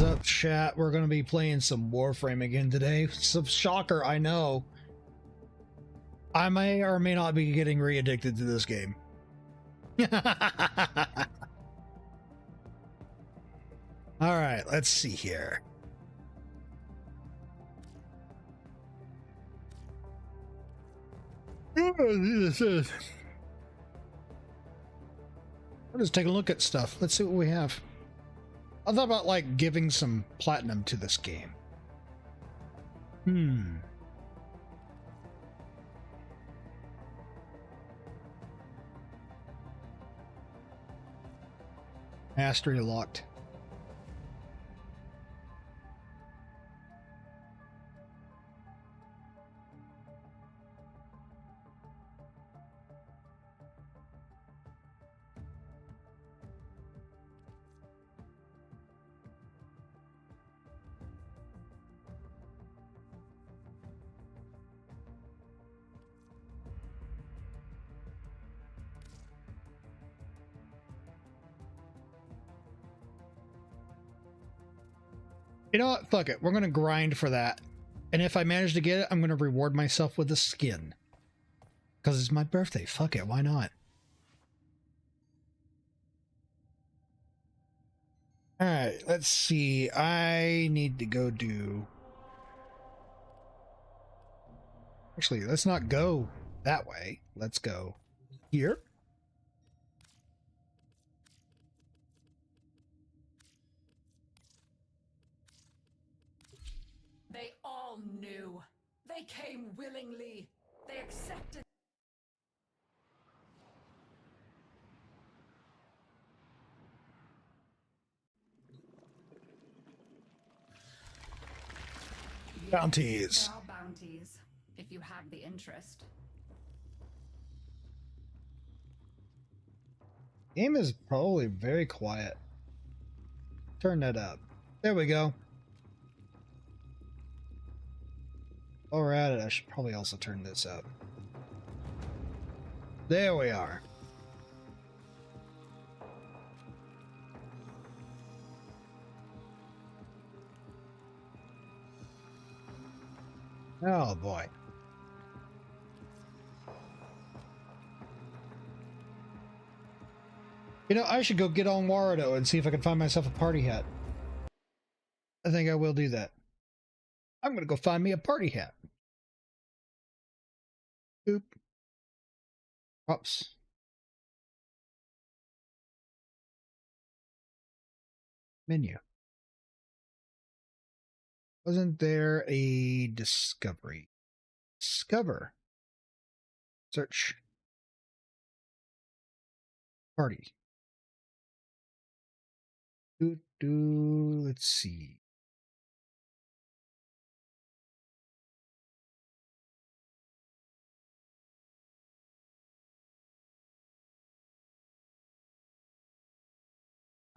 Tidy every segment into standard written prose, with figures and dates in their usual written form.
up, chat? We're going to be playing some Warframe again today. Some shocker, I know. I may or may not be getting re-addicted to this game. All right, let's see here. Let's just take a look at stuff. Let's see what we have. I thought about like giving some platinum to this game. Mastery locked. You know what? Fuck it. We're going to grind for that. And if I manage to get it, I'm going to reward myself with a skin. Because it's my birthday. Fuck it. Why not? Alright, let's see. I need to go do... Actually, let's not go that way. Let's go here. They all knew. They came willingly. They accepted. Bounties. There are bounties, if you have the interest. Game is probably very quiet. Turn that up. There we go. While we're at it, I should probably also turn this up. There we are. Oh boy. You know, I should go get on Warado and see if I can find myself a party hat. I think I will do that. I'm gonna go find me a party hat. Oop. Oops. Menu. Wasn't there a discovery? Discover. Search. Party. Let's see.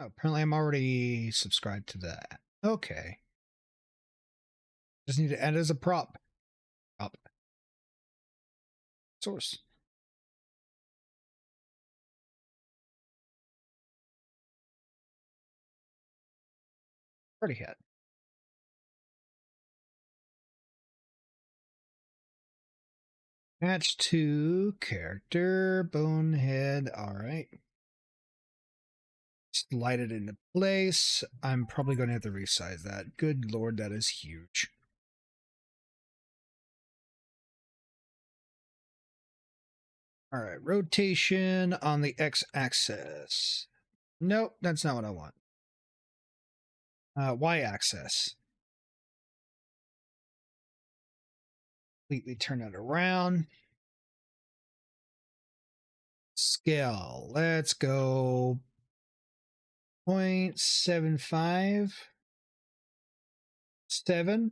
Oh, apparently I'm already subscribed to that. Okay. Just need to add it as a prop. Prop. Source. Party hat. Match to character, bonehead. All right. Slide it into place. I'm probably going to have to resize that. Good Lord, that is huge. All right, rotation on the x-axis. Nope, that's not what I want. Y-axis. Completely turn it around. Scale. Let's go 0.75. 7.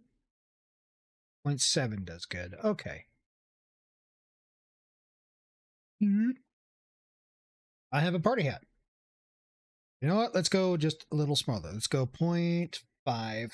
0.7 does good. Okay. I have a party hat. You know what? Let's go just a little smaller. Let's go 0.5.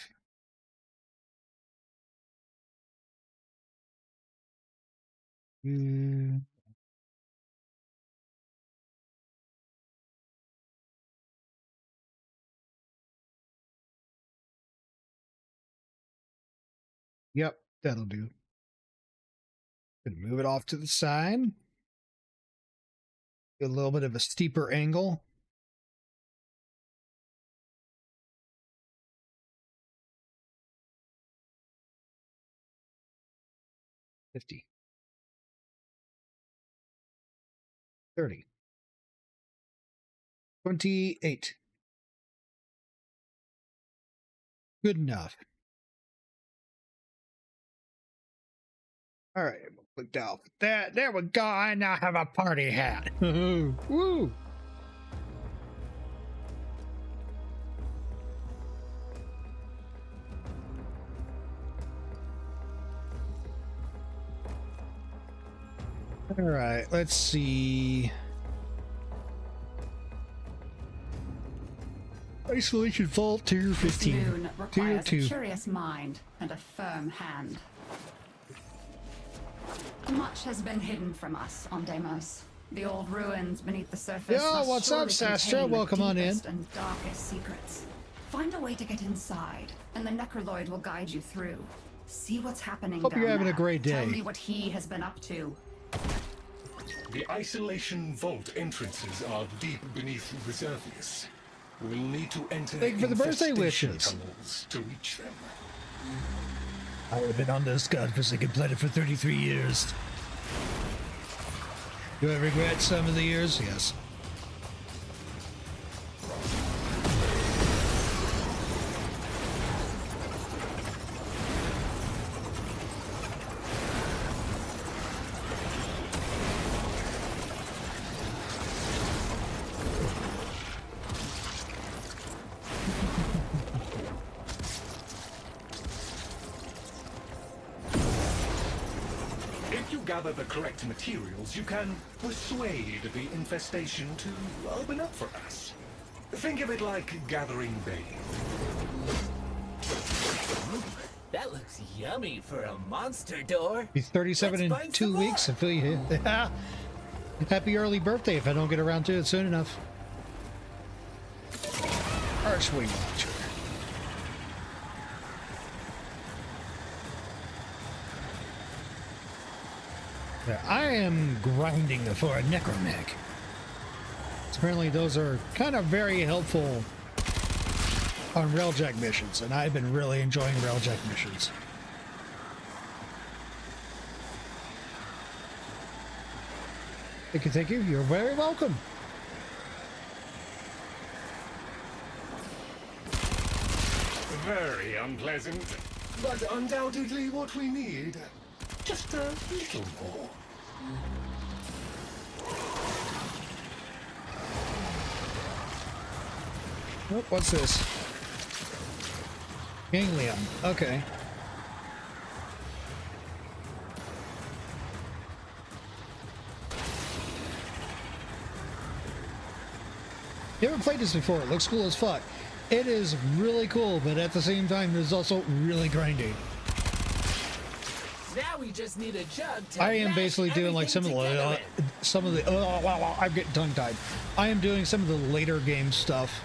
Yep, that'll do. Gonna move it off to the side. Get a little bit of a steeper angle. $50. 30. 28. Good enough. All right, we'll click off that. There we go. I now have a party hat. Woo! All right, let's see. Isolation Vault Tier 15. This moon Tier requires 2. a curious mind and a firm hand. Much has been hidden from us on Deimos. The old ruins beneath the surface. Yo, must what's up, surely Sastra? contain the Welcome on in. deepest and darkest secrets. Find a way to get inside, and the Necroloid will guide you through. See what's happening. Hope down you're having a there. great day. Tell me what he has been up to. The Isolation Vault entrances are deep beneath the surface. We'll need to enter Thank you for the birthday infestation wishes. tunnels to reach them. I have been on this godforsaken planet for 33 years. Do I regret some of the years? Yes. If you gather the correct materials, you can persuade the infestation to open up for us. Think of it like gathering bait. That looks yummy for a monster door. Be 37 Let's in find 2 some weeks. I more. feel you. Happy early birthday if I don't get around to it soon enough. Archway Watcher. Yeah, I am grinding for a necromech. Apparently those are kind of very helpful on railjack missions, and I've been really enjoying railjack missions. Thank you, thank you. You're very welcome. Very unpleasant, but undoubtedly what we need. Just a little more. Oh, what's this? Ganglion. Okay. You ever played this before? It looks cool as fuck. It is really cool, but at the same time, it's also really grindy. Now we just need a jug to I am mash basically doing like everything together with. some of the oh, wow, I'm getting tongue tied. I am doing some of the later game stuff.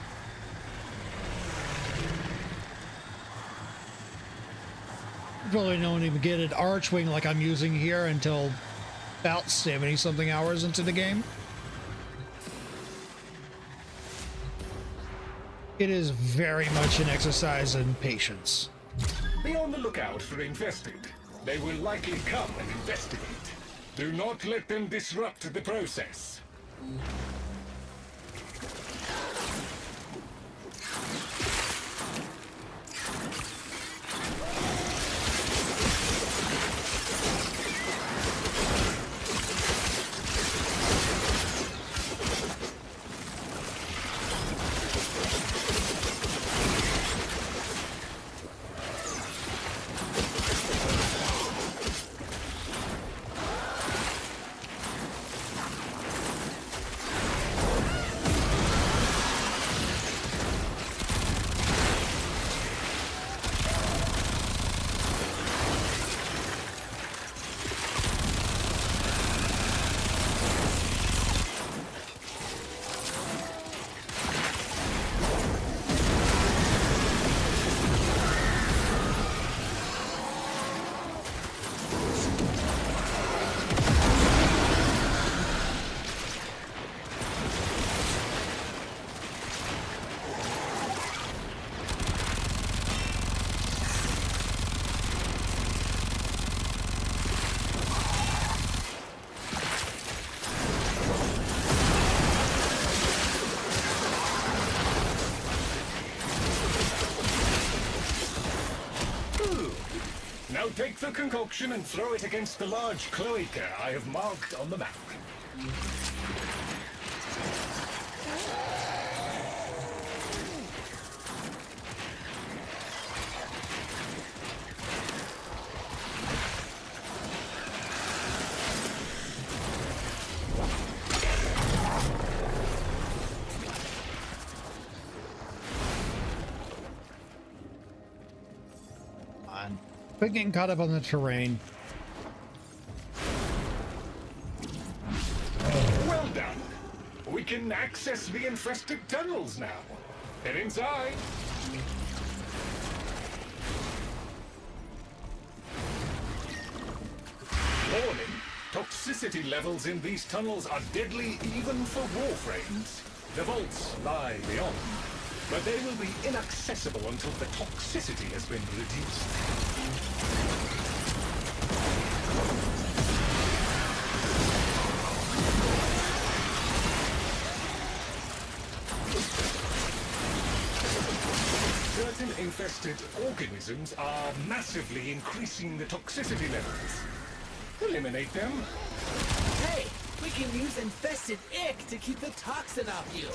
Probably don't even get an archwing like I'm using here until about 70 something hours into the game. It is very much an exercise in patience. Be on the lookout for infested. They will likely come and investigate. Do not let them disrupt the process. Now take the concoction and throw it against the large cloaca I have marked on the map. But getting caught up on the terrain. Well done. We can access the infested tunnels now. Head inside. Warning. Toxicity levels in these tunnels are deadly even for warframes. The vaults lie beyond, but they will be inaccessible until the toxicity has been reduced. Certain infested organisms are massively increasing the toxicity levels. Eliminate them. Hey, we can use infested ick to keep the toxin off you.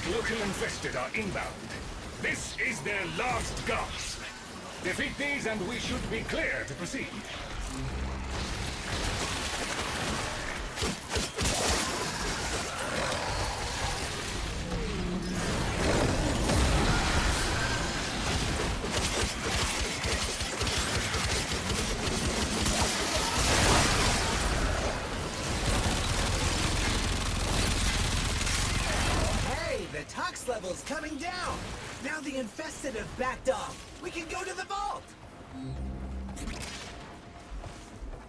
Local infested are inbound. This is their last gasp. Defeat these and we should be clear to proceed. Tox levels coming down. Now the infested have backed off. We can go to the vault.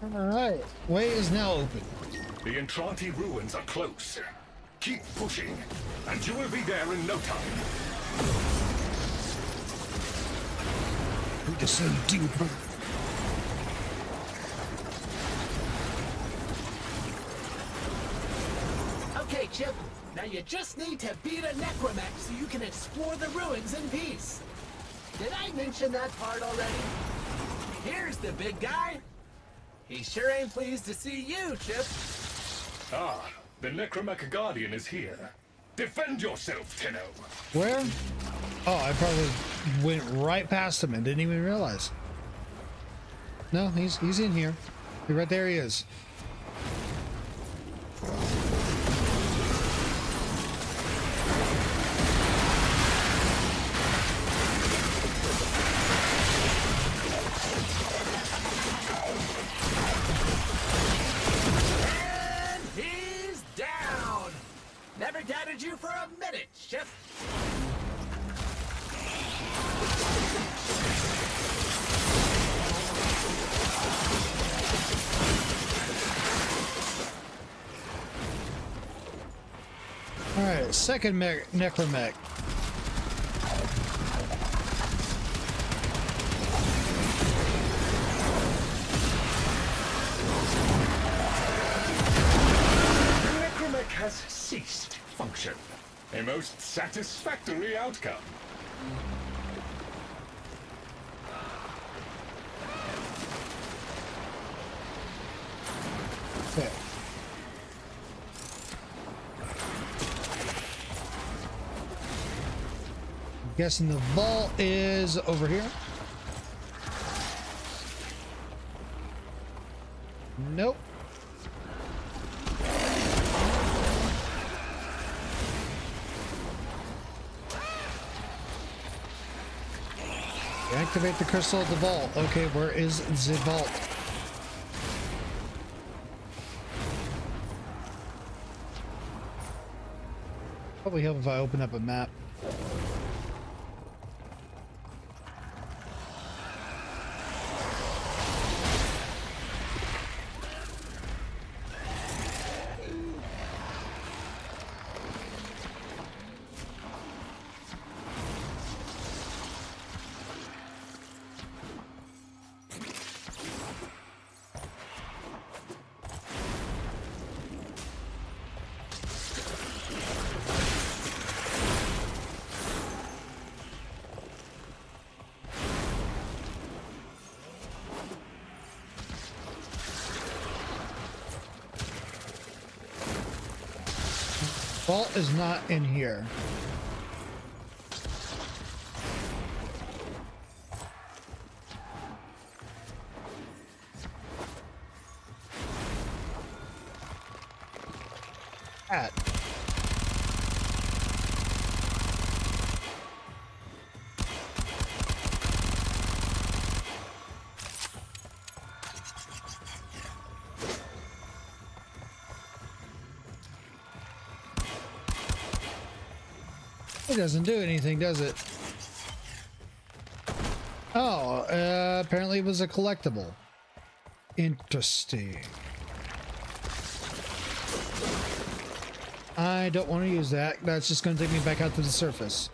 All right, way is now open. The Entranti ruins are close. Keep pushing, and you will be there in no time. We just so deeper. Okay, Chip. Now you just need to beat a necromech so you can explore the ruins in peace. Did I mention that part already? Here's the big guy. He sure ain't pleased to see you, Chip. Ah, the Necromech Guardian is here. Defend yourself, Tenno. Where? Oh, I probably went right past him and didn't even realize. No, he's in here. Right there he is. Never doubted you for a minute, Chip. All right, second necromech. Has ceased function. A most satisfactory outcome. Okay. I'm guessing the vault is over here. Nope. Activate the crystal at the vault. Okay, where is the vault? Probably help if I open up a map. Vault is not in here. At. It doesn't do anything, does it? Oh, apparently it was a collectible. Interesting. I don't want to use that. That's just going to take me back out to the surface.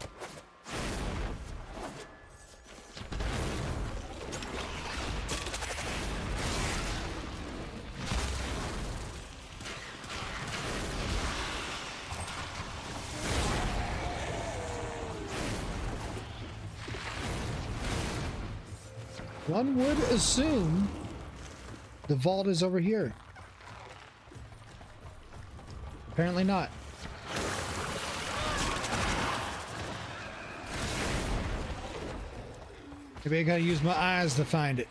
One would assume the vault is over here. Apparently not. Maybe I gotta use my eyes to find it.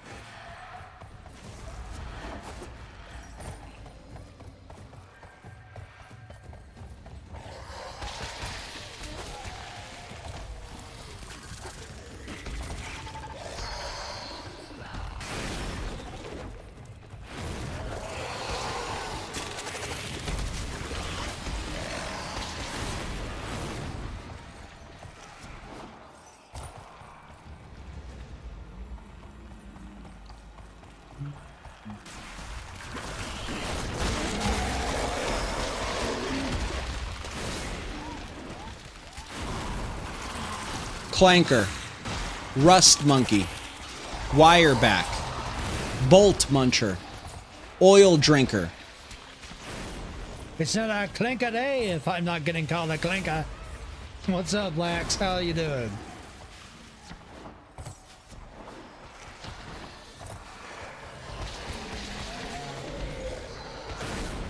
Clanker, Rust Monkey, Wireback, Bolt Muncher, Oil Drinker. It's not a clinker day if I'm not getting called a clinker. What's up, Lax? How you doing?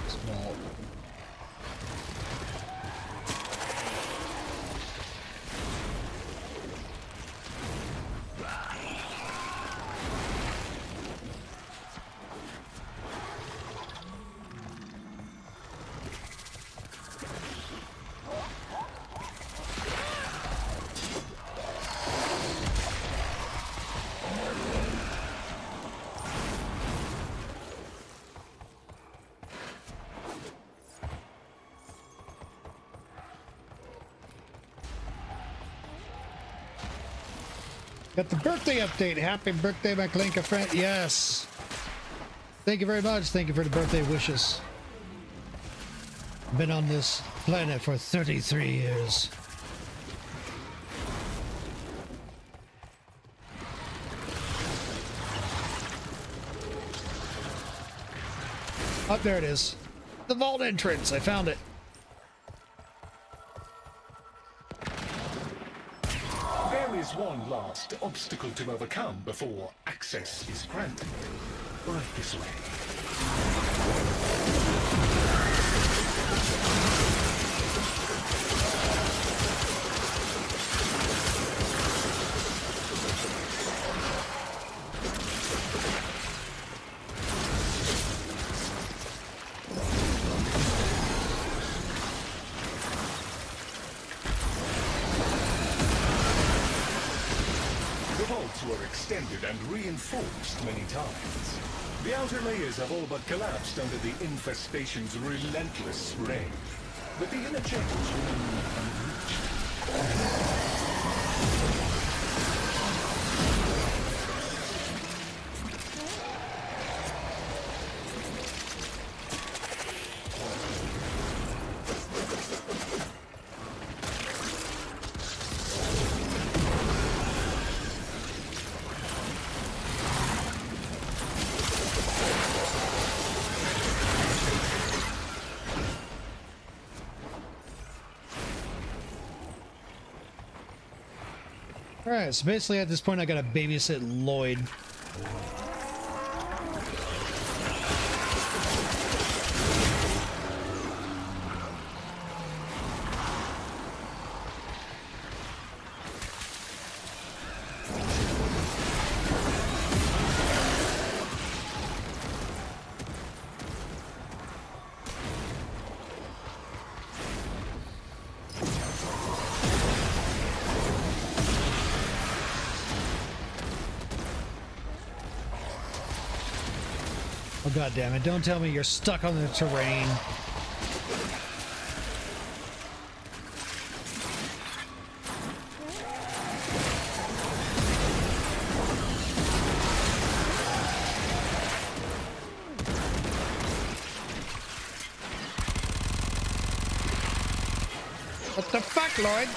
Small. Got the birthday update. Happy birthday, my Clinka friend. Yes. Thank you very much. Thank you for the birthday wishes. Been on this planet for 33 years. Oh, there it is. The vault entrance. I found it. There is one last obstacle to overcome before access is granted. Right this way. The vaults were extended and reinforced many times. The outer layers have all but collapsed under the infestation's relentless spray. But the inner chambers remain unreached. Alright, so basically at this point I gotta babysit Lloyd. God damn it. Don't tell me you're stuck on the terrain. What the fuck, Lloyd?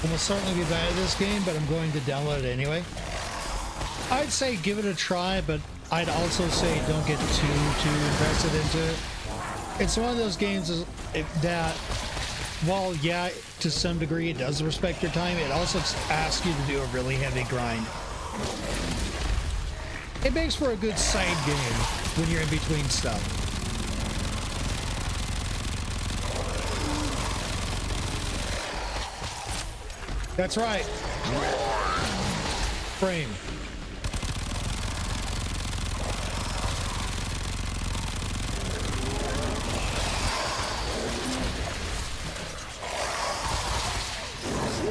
I will certainly be bad at this game, but I'm going to download it anyway. I'd say give it a try, but I'd also say don't get too invested into it. It's one of those games that, while yeah, to some degree it does respect your time, it also asks you to do a really heavy grind. It makes for a good side game when you're in between stuff. That's right. Frame.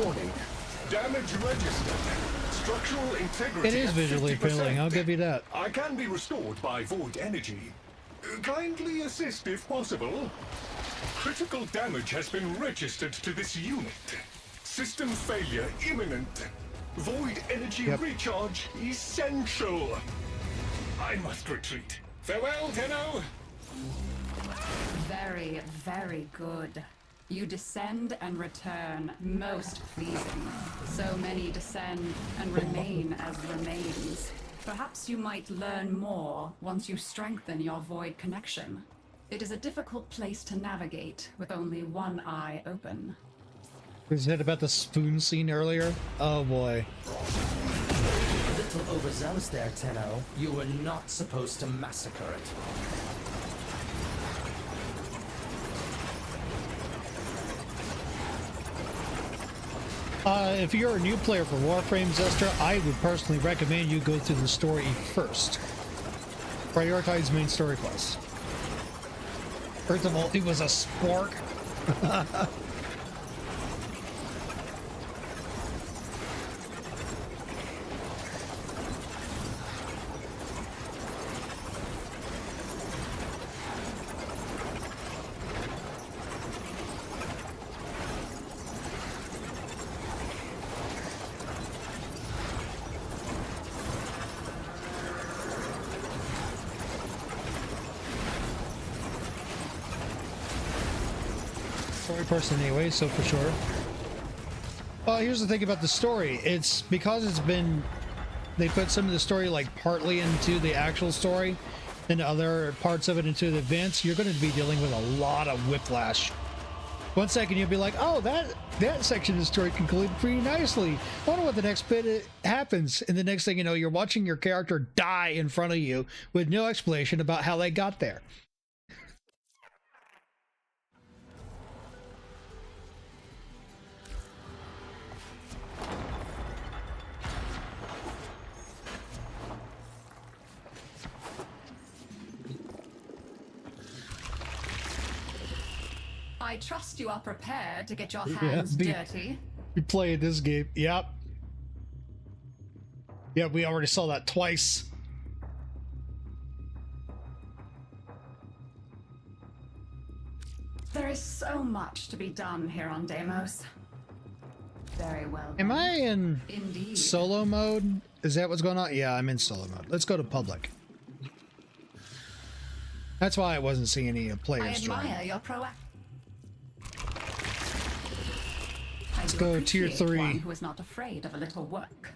Warning. Damage registered. Structural integrity. It is visually 50%. appealing, I'll give you that. I can be restored by void energy. Kindly assist if possible. Critical damage has been registered to this unit. System failure imminent. Void energy recharge essential. I must retreat. Farewell, Tenno. Very, very good. You descend and return, most pleasing. So many descend and remain as remains. Perhaps you might learn more once you strengthen your void connection. It is a difficult place to navigate with only one eye open. Was it about the spoon scene earlier? Oh boy. A little overzealous there, Tenno. You were not supposed to massacre it. If you're a new player for Warframe, Zestra, I would personally recommend you go through the story first. Prioritize main story quests. First of all, it was a spork. Person anyway, so for sure. Well, here's the thing about the story. It's because it's been, they put some of the story like partly into the actual story and other parts of it into the events. You're going to be dealing with a lot of whiplash. 1 second you'll be like, oh, that section of the story concluded pretty nicely. I wonder what the next bit happens. And the next thing you know, you're watching your character die in front of you with no explanation about how they got there. I I trust you are prepared to get your hands dirty. We played this game. Yep. Yeah, we already saw that twice. There is so much to be done here on Deimos. Very well. Am then. I in Indeed. solo mode? Is that what's going on? Yeah, I'm in solo mode. Let's go to public. That's why I wasn't seeing any I players join. admire your proactivity. Let's go tier 3. One who is not afraid of a little work.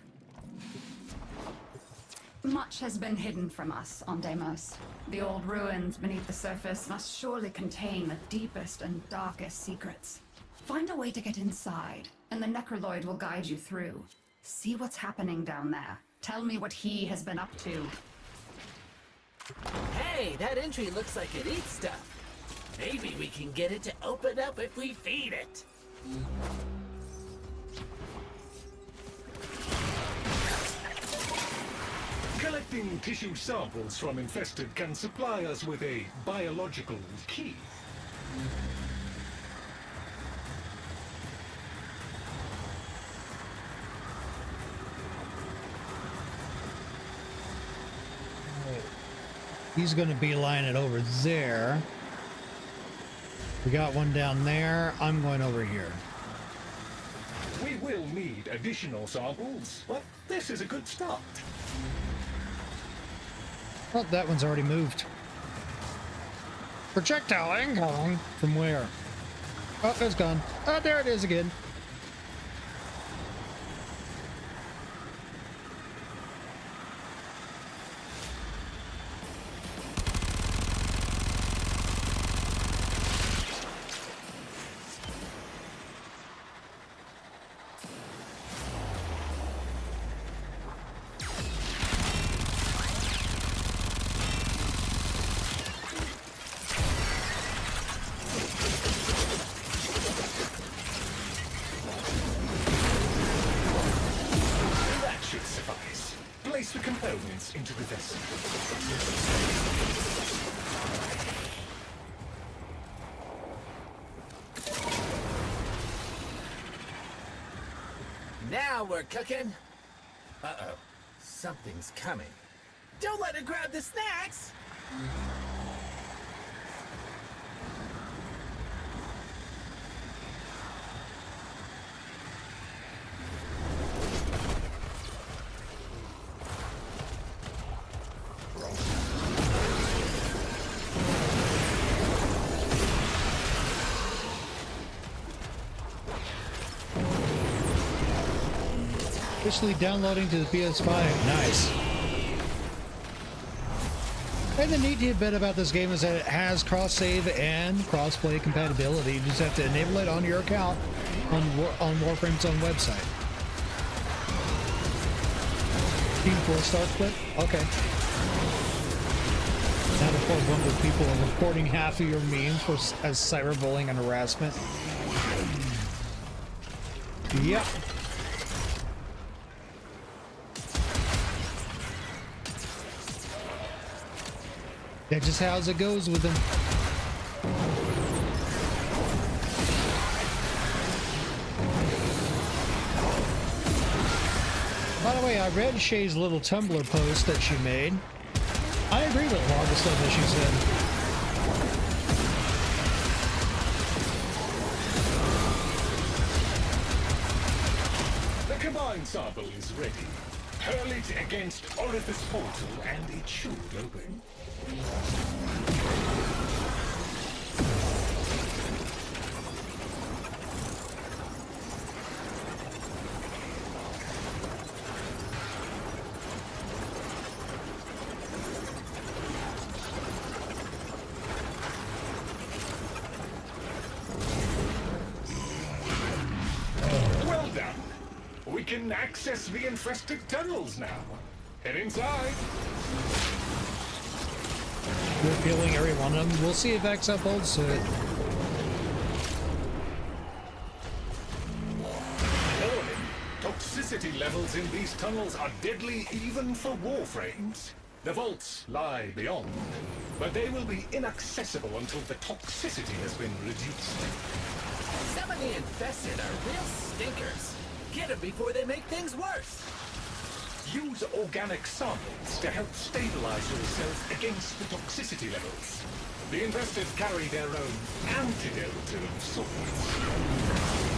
Much has been hidden from us on Deimos. The old ruins beneath the surface must surely contain the deepest and darkest secrets. Find a way to get inside, and the Necroloid will guide you through. See what's happening down there. Tell me what he has been up to. Hey, that entry looks like it eats stuff. Maybe we can get it to open up if we feed it. Collecting tissue samples from infested can supply us with a biological key. He's going to beeline it over there. We got one down there. I'm going over here. We will need additional samples, but this is a good start. Oh, that one's already moved. Projectile incoming. From where? Oh, it's gone. Oh, there it is again. That should suffice. Place the components into the vessel. Now we're cooking. Uh-oh. Something's coming. Don't let her grab the snacks! Officially downloading to the PS5. Nice. And the neat bit about this game is that it has cross-save and cross-play compatibility. You just have to enable it on your account on Warframe's own website. Team 4-star split? Okay. Now the 400 people are reporting half of your memes as cyberbullying and harassment. Yep. That's just how it goes with them. By the way, I read Shay's little Tumblr post that she made. I agree with a lot of the stuff that she said. The combined sample is ready. Hurl it against Orifice Portal and it should open. Well done. We can access the infested tunnels now. Head inside. We're killing every one of them. We'll see if X upholds to it. Warning. Toxicity levels in these tunnels are deadly even for warframes. The vaults lie beyond, but they will be inaccessible until the toxicity has been reduced. Some of the infested are real stinkers. Get them before they make things worse. Use organic samples to help stabilize yourself against the toxicity levels. The infested carry their own antidote of sorts.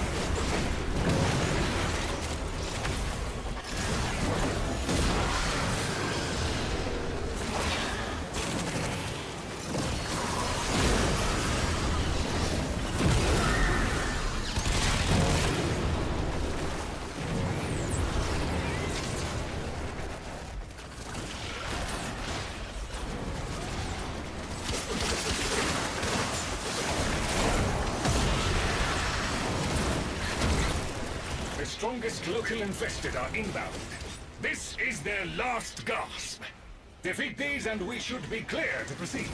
The strongest local infested are inbound. This is their last gasp. Defeat these and we should be clear to proceed.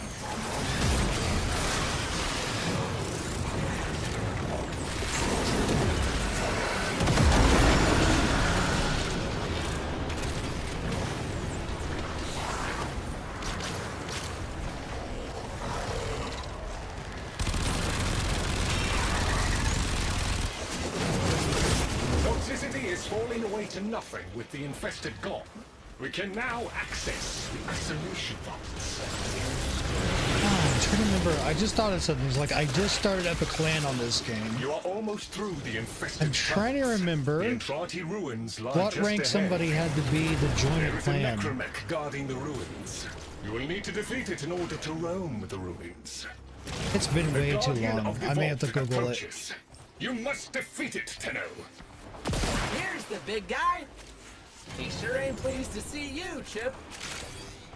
Toxicity is falling away to nothing with the infested gone. We can now access the isolation vaults. I'm trying to remember. I just thought of something. It's like I just started Epic Clan on this game. You are almost through the infested I'm trying to tunnels. remember The Entrati ruins lie what just rank ahead. somebody had to be to join There a is a clan. necromech guarding the ruins. You will need to defeat it in order to roam the ruins. It's been The way too Guardian long. of the I may have to Vault Google it. approaches. You must defeat it, Tenno. Here's the big guy. He sure ain't pleased to see you, Chip.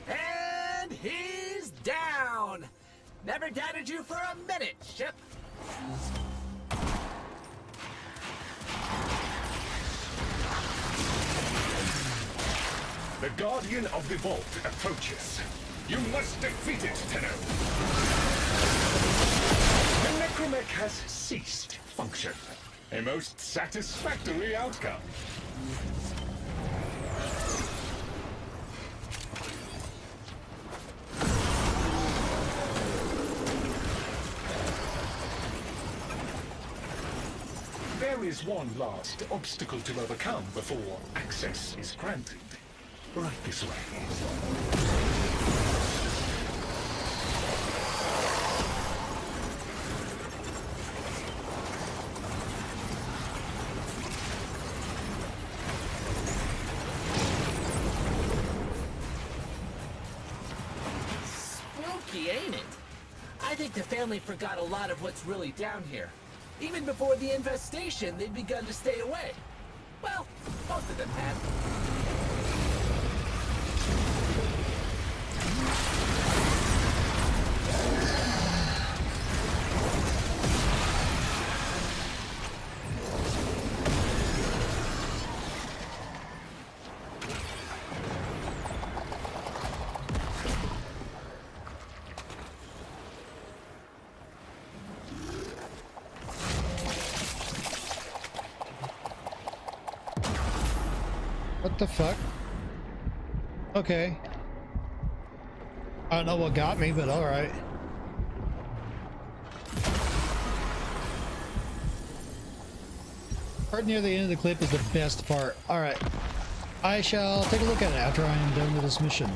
And he's down. Never doubted you for a minute, Chip. The Guardian of the Vault approaches. You must defeat it, Tenno. The necromech has ceased function. A most satisfactory outcome. There is one last obstacle to overcome before access is granted. Right this way. Spooky, ain't it? I think the family forgot a lot of what's really down here. Even before the infestation, they'd begun to stay away. Well, most of them had. What the fuck? Okay. I don't know what got me, but alright. Part near the end of the clip is the best part. Alright. I shall take a look at it after I am done with this mission.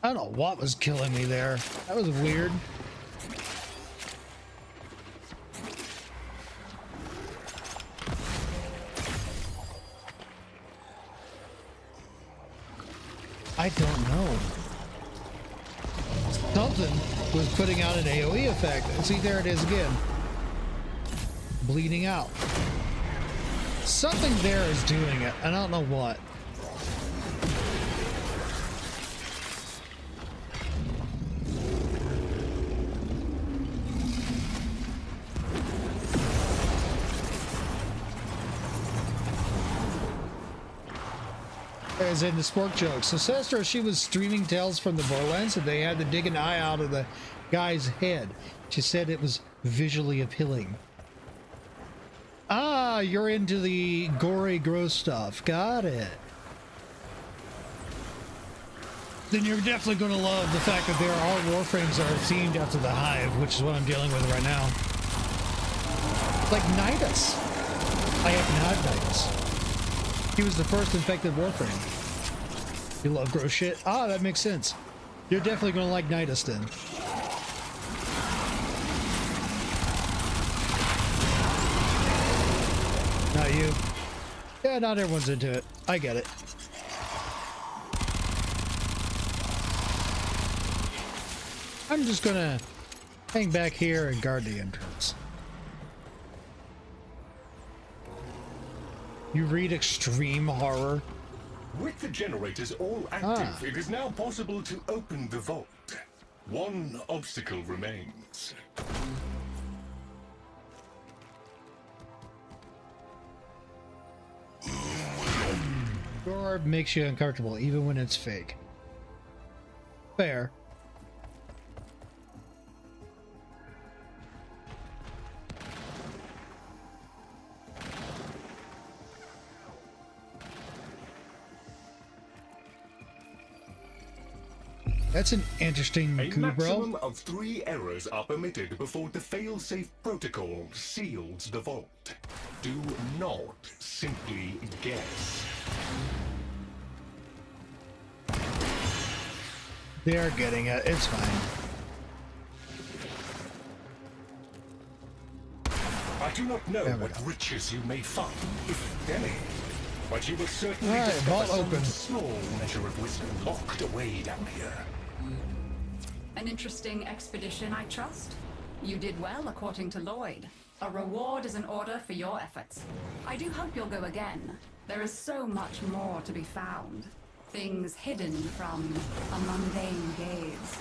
I don't know what was killing me there. That was weird. I don't know. Something was putting out an AoE effect. See, there it is again. Bleeding out. Something there is doing it. I don't know what. As in the spork joke. So Sestro, she was streaming Tales from the Borderlands, and they had to dig an eye out of the guy's head. She said it was visually appealing. Ah, you're into the gory, gross stuff. Got it. Then you're definitely going to love the fact that there are Warframes that are themed after the Hive, which is what I'm dealing with right now. Like Nidus. I have not Nidus. He was the first infected Warframe. You love gross shit? Ah, that makes sense. You're definitely going to like Nidus then. Not you. Yeah, not everyone's into it. I get it. I'm just gonna hang back here and guard the entrance. You read extreme horror? With the generators all active, it is now possible to open the vault. One obstacle remains. Door makes you uncomfortable, even when it's fake. Fair. That's an interesting A coup, bro. maximum of 3 errors are permitted before the failsafe protocol seals the vault. Do not simply guess. They're getting it. It's fine. I do not know There we what go. riches you may find, if any, but you will certainly All right, discover vault some open. small measure of wisdom locked away down here. An interesting expedition, I trust. You did well, according to Lloyd. A reward is in order for your efforts. I do hope you'll go again. There is so much more to be found. Things hidden from a mundane gaze.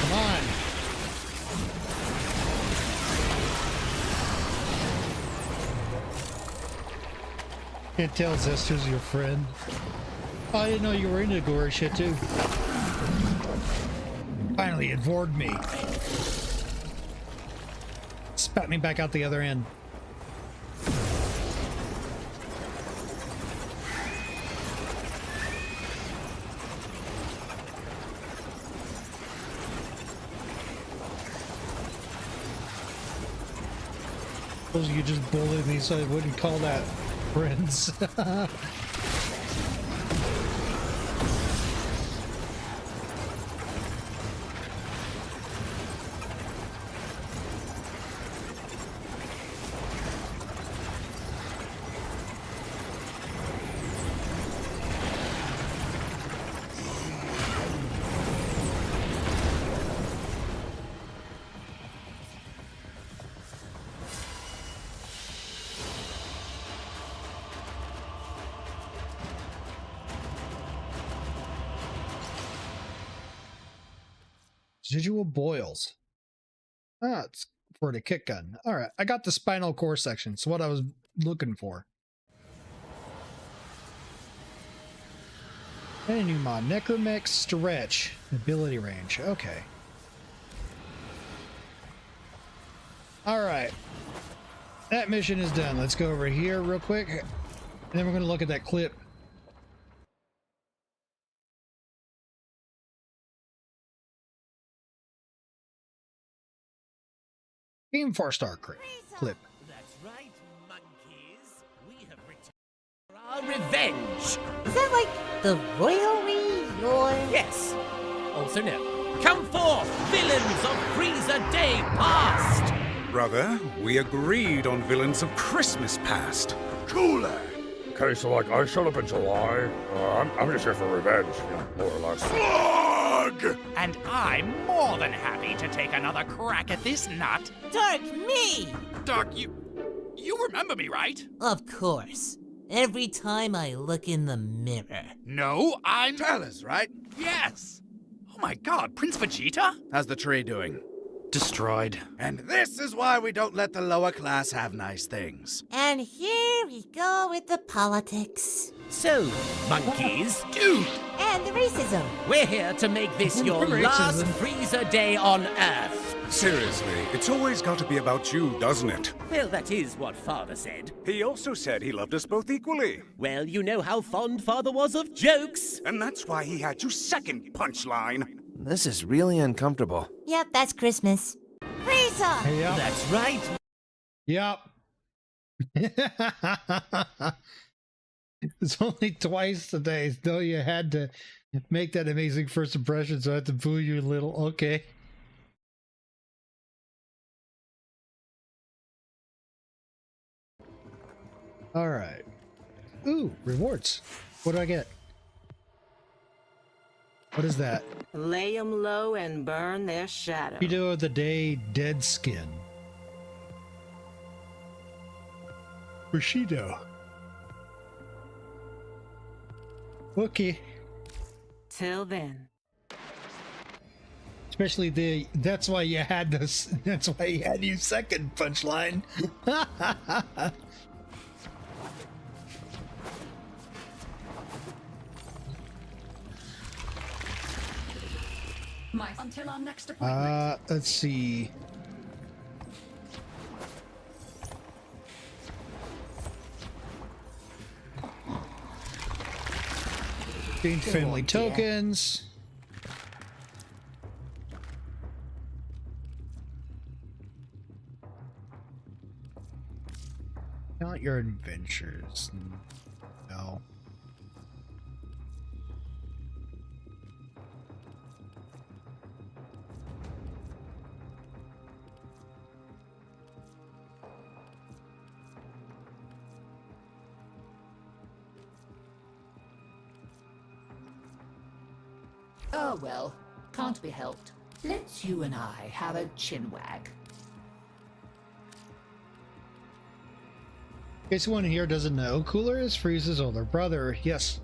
Come on. Can't tell Zester's your friend. Oh, I didn't know you were into gory shit too. Finally, it vored me. Spat me back out the other end. Suppose you just bullied me so I wouldn't call that friends. Residual boils. Ah, it's for the kick gun. All right, I got the spinal core section. It's what I was looking for. And a new mod, Necromech Stretch ability range. Okay. All right, that mission is done. Let's go over here real quick, and then we're going to look at that clip. Game 4-star clip. That's right, monkeys. We have returned for our revenge. Is that like the royal or? Yes. Also known. Come forth, villains of Freezer Day Past. Brother, we agreed on villains of Christmas past. Cooler! Okay, so like I showed up in July. I'm just here for revenge, more or less. Slug! And I'm more than happy to take another crack at this nut. Dark me! Doc, you remember me, right? Of course. every time I look in the mirror. No, I'm... Tellers, right? Yes! Oh my god, Prince Vegeta? How's the tree doing? Destroyed. And this is why we don't let the lower class have nice things. And here we go with the politics. So, monkeys, dude, And the racism. we're here to make this your Racism. last freezer day on Earth. Seriously, it's always got to be about you, doesn't it? Well, that is what Father said. He also said he loved us both equally. Well, you know how fond Father was of jokes. And that's why he had you second, Punchline. This is really uncomfortable. Yep, that's Christmas. Frieza! Yep. That's right. Yep. It's only twice today, though you had to make that amazing first impression, so I had to boo you a little. Okay. All right. Ooh, rewards. What do I get? What is that? Lay 'em low and burn their shadow. Video of the day, dead skin. Bushido. Okay. Till then. Especially that's why you had this, that's why you had your second punchline. Until our next appointment. Let's see. Change family tokens. Count your adventures. No. Oh well, can't be helped. Let's you and I have a chinwag. In case anyone here doesn't know, Cooler is Frieza's older brother. Yes.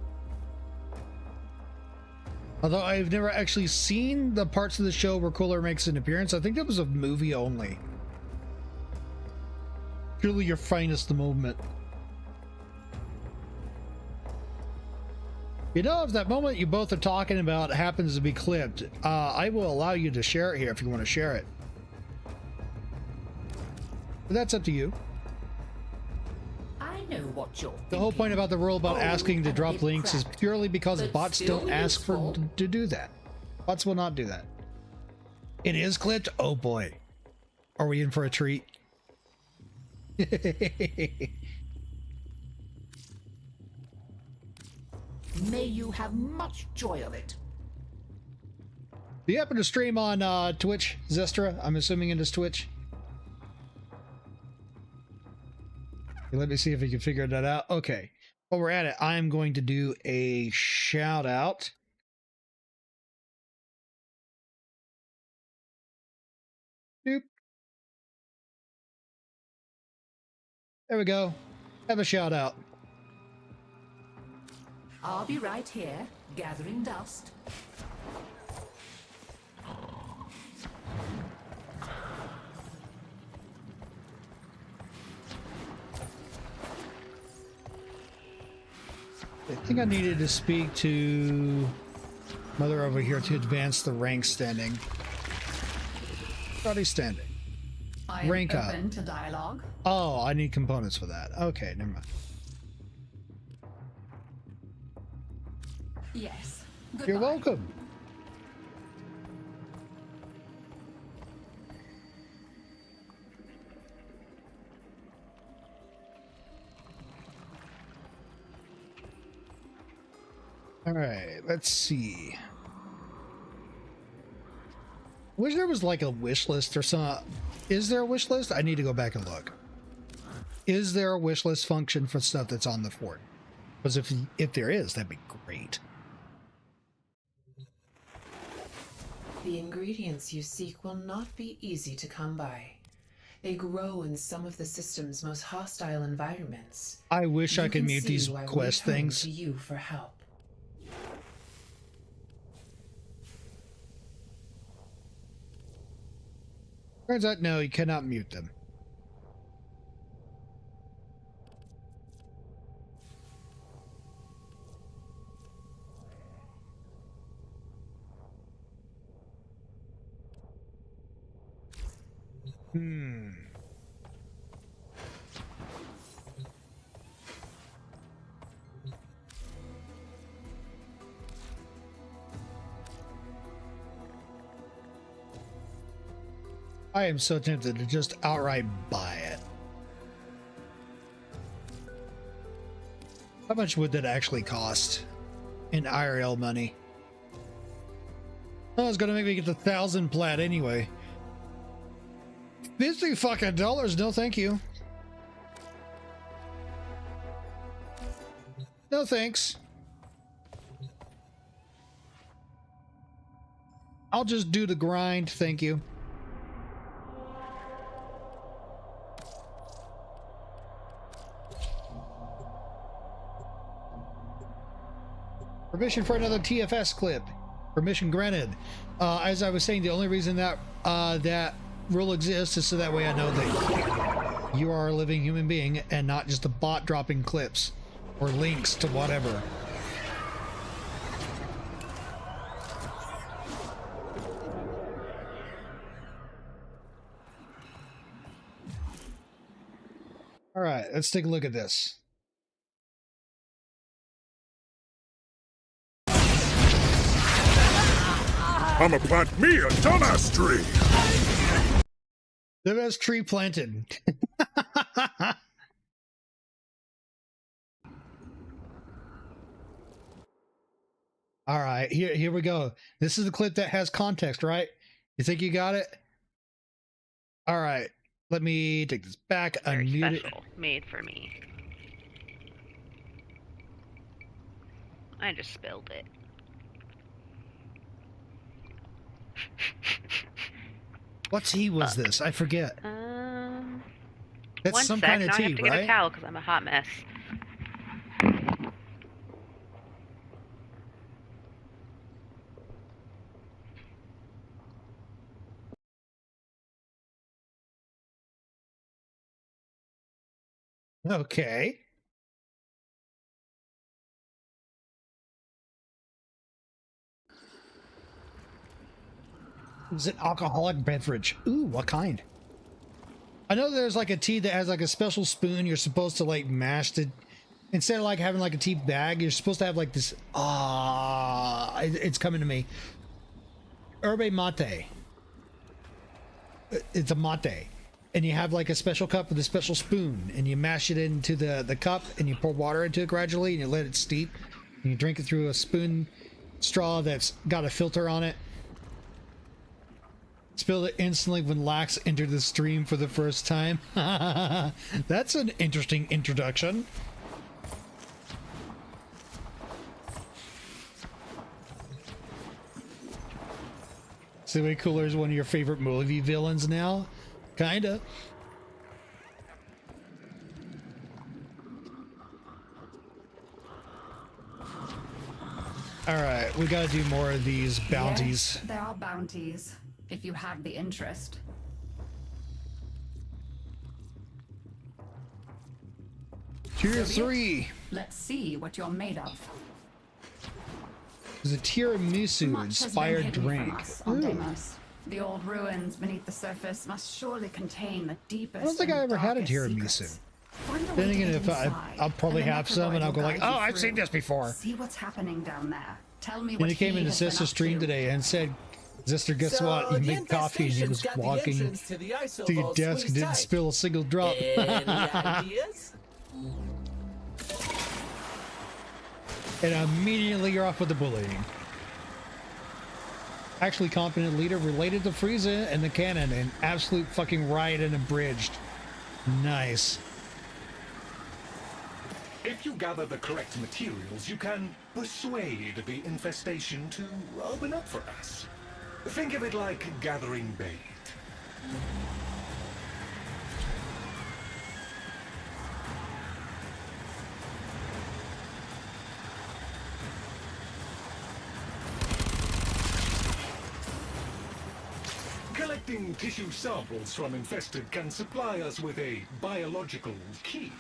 Although I've never actually seen the parts of the show where Cooler makes an appearance. I think that was a movie only. Truly your finest moment. You know, if that moment you both are talking about happens to be clipped, I will allow you to share it here if you want to share it. But that's up to you. I know what you're The whole point about the rule about asking to and drop bit links is cracked, purely because but bots still don't ask for useful. to do that. Bots will not do that. It is clipped? Oh boy. Are we in for a treat? May you have much joy of it. Do you happen to stream on Twitch, Zestra? I'm assuming it is Twitch. Let me see if we can figure that out. Okay. While we're at it, I'm going to do a shout out. Doop. There we go. Have a shout out. I'll be right here, gathering dust. I think I needed to speak to Mother over here to advance the rank standing. Body standing. I am Rank up. open to dialogue. Oh, I need components for that. Okay, never mind. Yes. You're Goodbye. welcome. All right, let's see. Wish there was like a wish list or some. Is there a wish list? I need to go back and look. Is there a wish list function for stuff that's on the fort? Because if there is, that'd be great. The ingredients you seek will not be easy to come by. They grow in some of the system's most hostile environments. I wish I You could can mute see these why we quest turn things. to you for help. Turns out, no, you cannot mute them. I am so tempted to just outright buy it. How much would that actually cost in IRL money? Oh, it's gonna make me get the 1,000 plat anyway. $50 fucking dollars, no thank you. No thanks. I'll just do the grind, thank you. Permission for another TFS clip. Permission granted. As I was saying, the only reason that that rule exists is so that way I know that you are a living human being and not just a bot dropping clips or links to whatever. All right, let's take a look at this. I'ma plant me a dumbass tree. Dumbass tree planted. All right, here we go. This is the clip that has context, right? You think you got it? All right, let me take this back. Very Unmute it. special, made for me. I just spilled it. What tea was this? I forget. That's One some sec, kind of now I tea, have to get right? a towel because I'm a hot mess. Okay. Is it alcoholic beverage? Ooh, what kind? I know there's like a tea that has like a special spoon. You're supposed to like mash it. Instead of like having like a tea bag, you're supposed to have like this. It's coming to me. Herbe mate. It's a mate. And you have like a special cup with a special spoon. And you mash it into the cup and you pour water into it gradually and you let it steep. And you drink it through a spoon straw that's got a filter on it. Spilled it instantly when Lax entered the stream for the first time. That's an interesting introduction. Silly Cooler is one of your favorite movie villains now? Kinda. Alright, we gotta do more of these bounties. Yes, there are bounties, if you have the interest. Tier 3. Let's see what you're made of. There's a tiramisu Much has been inspired hidden drink. from us on Ooh. Deimos. The old ruins beneath the surface must surely contain the deepest. I don't think I and ever had a darkest tiramisu. secrets. Find a Then way to again, get if inside, I'll probably and the have some and I'll go like, guide oh, you I've seen through. this before. See what's happening down there. Tell me Then what he came into has been Sister's up stream to. today and said, Sister, guess what? You the made coffee and you infestation's was got the walking entrance to the ISO to your vault desk and squeezed didn't tight. spill a single drop. Any ideas? And immediately you're off with the bullying. Actually competent leader related to Frieza and the cannon and absolute fucking riot and abridged. Nice. If you gather the correct materials, you can persuade the infestation to open up for us. Think of it like gathering bait. Collecting tissue samples from infested can supply us with a biological key.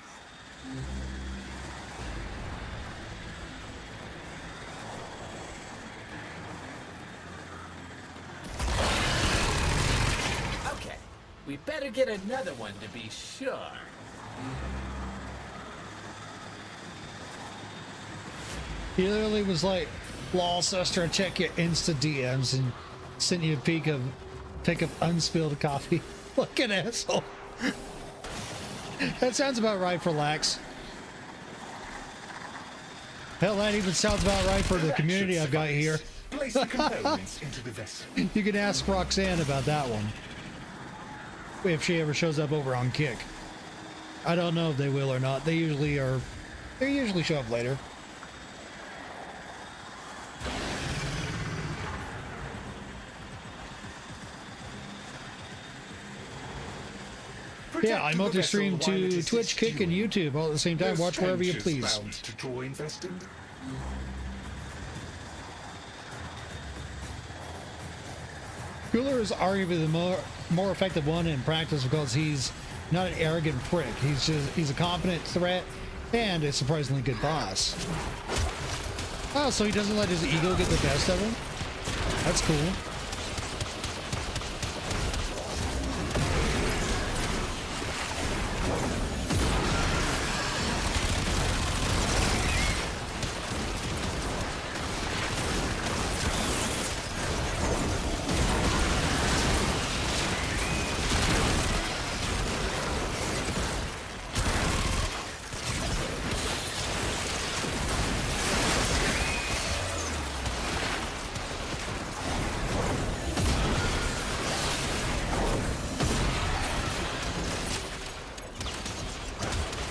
Okay, we better get another one to be sure. He literally was like, "Lol, sister, check your Insta DMs and sent you a pic of unspilled coffee." Look at asshole. That sounds about right for Lax. Hell, that even sounds about right for the community I've got here. Place the components into the vessel. You can ask Roxanne about that one. If she ever shows up over on Kick. I don't know if they will or not. They usually show up later. Yeah, I multi-stream to Twitch, Kick, and YouTube all at the same time. Watch wherever you please. To draw infested. Cooler is arguably the more effective one in practice because he's not an arrogant prick. He's a competent threat and a surprisingly good boss. Oh, so he doesn't let his ego get the best of him? That's cool.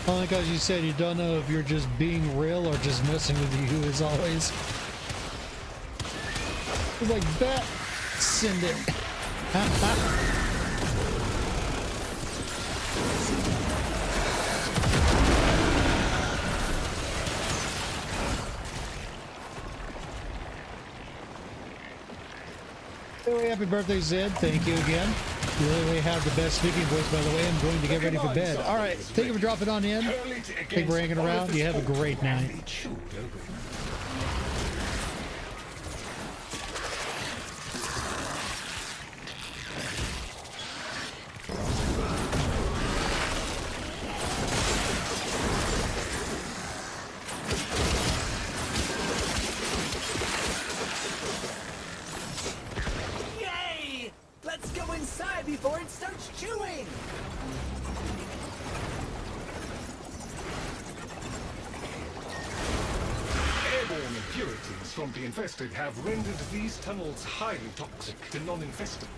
Only because you said you don't know if you're just being real or just messing with you as always. It's like, bet, send it. Hey, happy birthday, Zed. Thank you again. You literally have the best speaking voice, by the way. I'm going to get ready for bed. All right. Thank you for dropping on in. Thank you for hanging around. You have a great night. Yay! Let's go inside before it starts chewing! Airborne impurities from the infested have rendered these tunnels highly toxic to non-infested.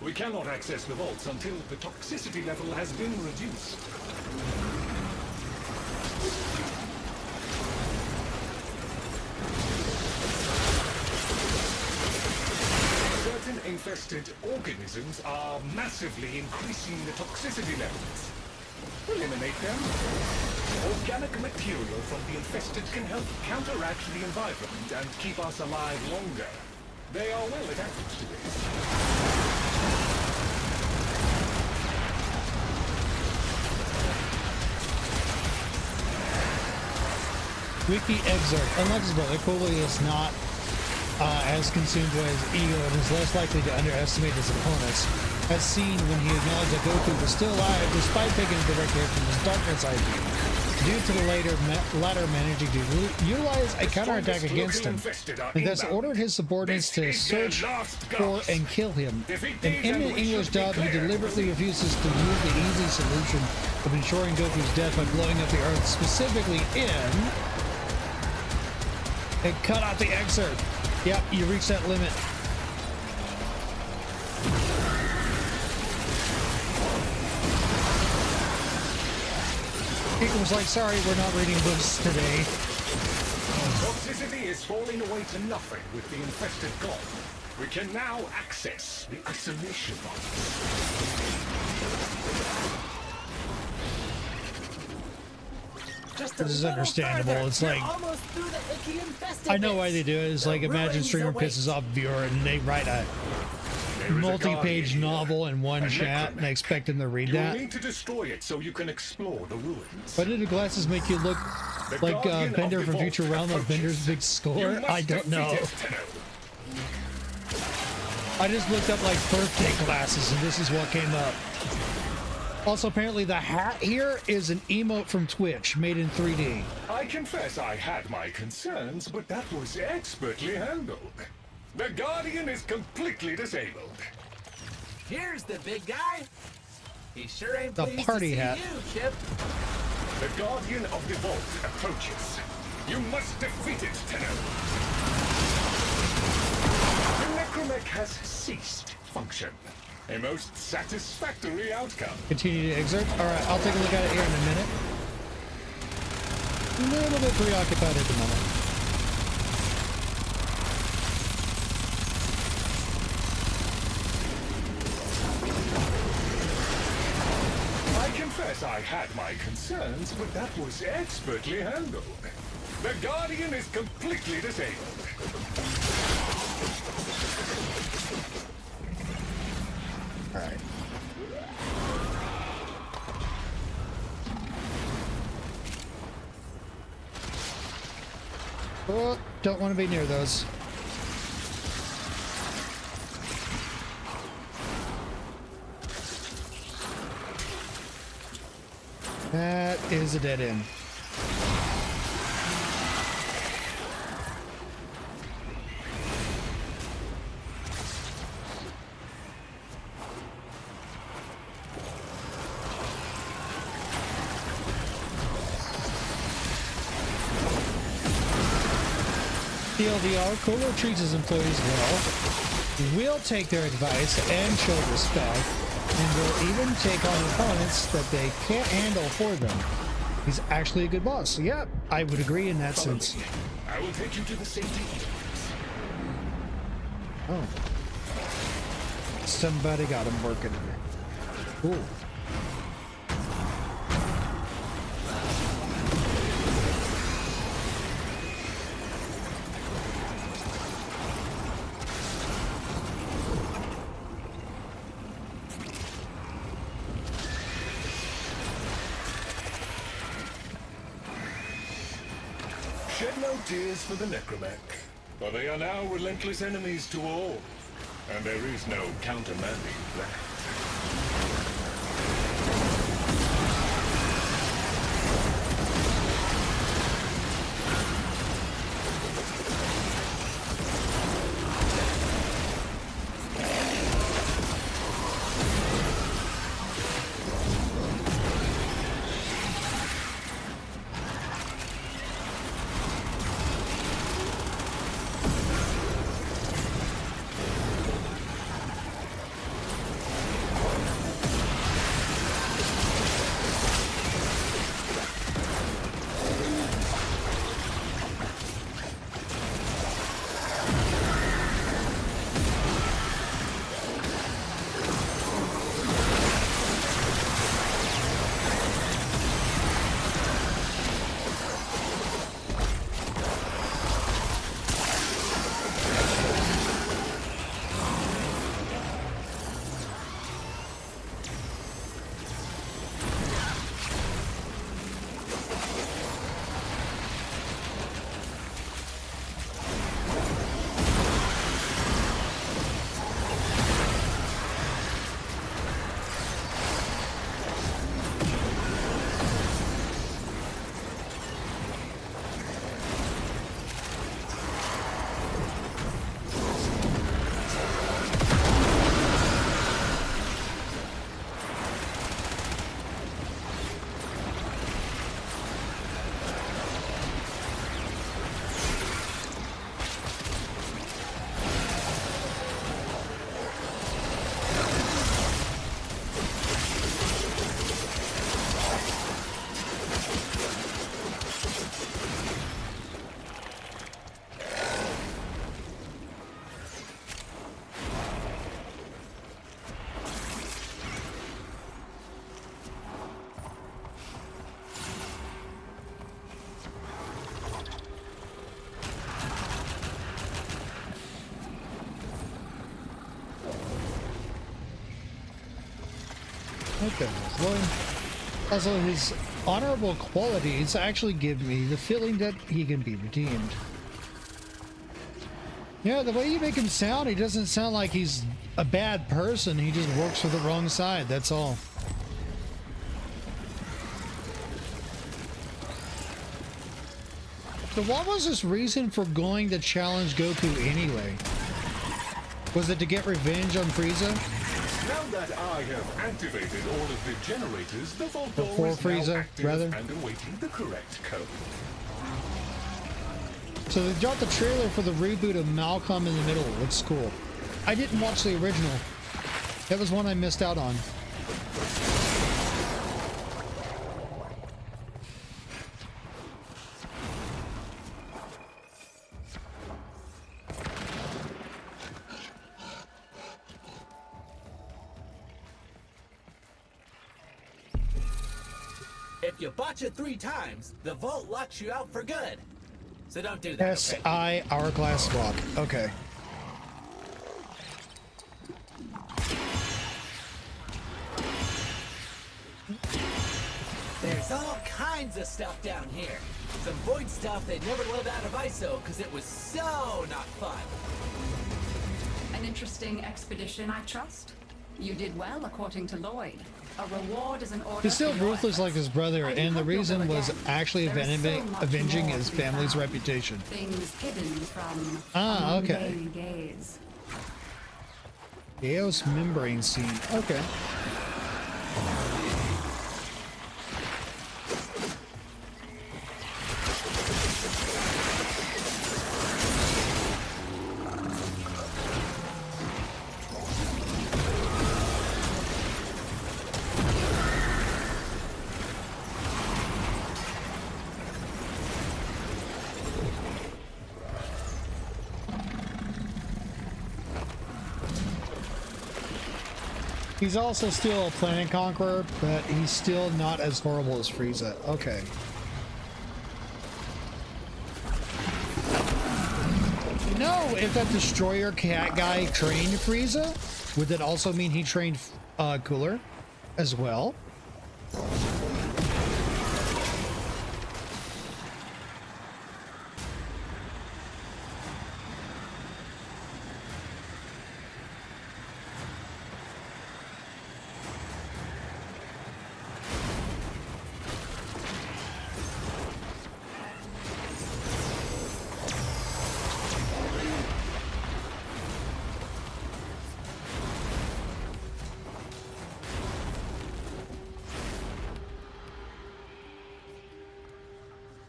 We cannot access the vaults until the toxicity level has been reduced. Certain infested organisms are massively increasing the toxicity levels. Eliminate them. Organic material from the infested can help counteract the environment and keep us alive longer. They are well adapted to this. Wiki excerpt. Unlike his brother, Cooley is not as consumed by his ego and is less likely to underestimate his opponents, as seen when he acknowledged that Goku was still alive despite taking a direct hit from his darkness ID, due to the latter managing to utilize a counterattack against him, and thus ordered his subordinates to search for and kill him. In imminent English dub, he deliberately refuses to use the easy solution of ensuring Goku's death by blowing up the Earth, specifically in... It cut out the excerpt. Yep, you reached that limit. It was like, sorry, we're not reading books today. Toxicity is falling away to nothing with the infested god. We can now access the isolation box. This is understandable. It's like, I know why they do it. It's like, imagine streamer pisses off viewer and they write a multi-page novel in one chat and I expect him to read You will that. need to destroy it so you can explore the ruins. Why did the glasses make you look like Bender from Futurama, Bender's big score? I don't know. I just looked up like birthday glasses and this is what came up. Also, apparently the hat here is an emote from Twitch, made in 3D. I confess I had my concerns, but that was expertly handled. The Guardian is completely disabled. Here's the big guy. He sure ain't The pleased party to see hat. you, Chip. The Guardian of the Vault approaches. You must defeat it, Tenno. The Necromech has ceased function. A most satisfactory outcome. Continue to exert. Alright, I'll take a look at it here in a minute. A little bit preoccupied at the moment. I confess I had my concerns, but that was expertly handled. The Guardian is completely disabled. Alright. Oh, don't want to be near those. That is a dead end. TLDR, Colo treats his employees well, will take their advice and show respect, and will even take on opponents that they can't handle for them. He's actually a good boss. Yeah, I would agree in that sense. I will take you to the safety entrance. Oh. Somebody got him working. Cool. Shed no tears for the Necromech, for they are now relentless enemies to all, and there is no countermanding that. Okay. Well, also, his honorable qualities actually give me the feeling that he can be redeemed. Yeah, the way you make him sound, he doesn't sound like he's a bad person. He just works for the wrong side, that's all. So what was his reason for going to challenge Goku anyway? Was it to get revenge on Frieza? Now that I have activated all of the generators, the vault door Before is now Frieza, active rather? and awaiting the correct code. So they dropped the trailer for the reboot of Malcolm in the Middle. It's cool. I didn't watch the original. That was one I missed out on. If you botch it 3 times, the vault locks you out for good. So don't do that, okay? S.I. Hourglass Block. Okay. There's all kinds of stuff down here. Some void stuff they never let out of ISO because it was so not fun. An interesting expedition, I trust. You did well, according to Lloyd. A reward is an order. He's still for your ruthless like his brother, and the reason was actually avenging his family's reputation. Things hidden from Ah, okay. mundane gaze. Chaos membrane scene. Okay. He's also still a planet conqueror, but he's still not as horrible as Frieza. Okay. You know, if that destroyer cat guy trained Frieza, would that also mean he trained Cooler as well?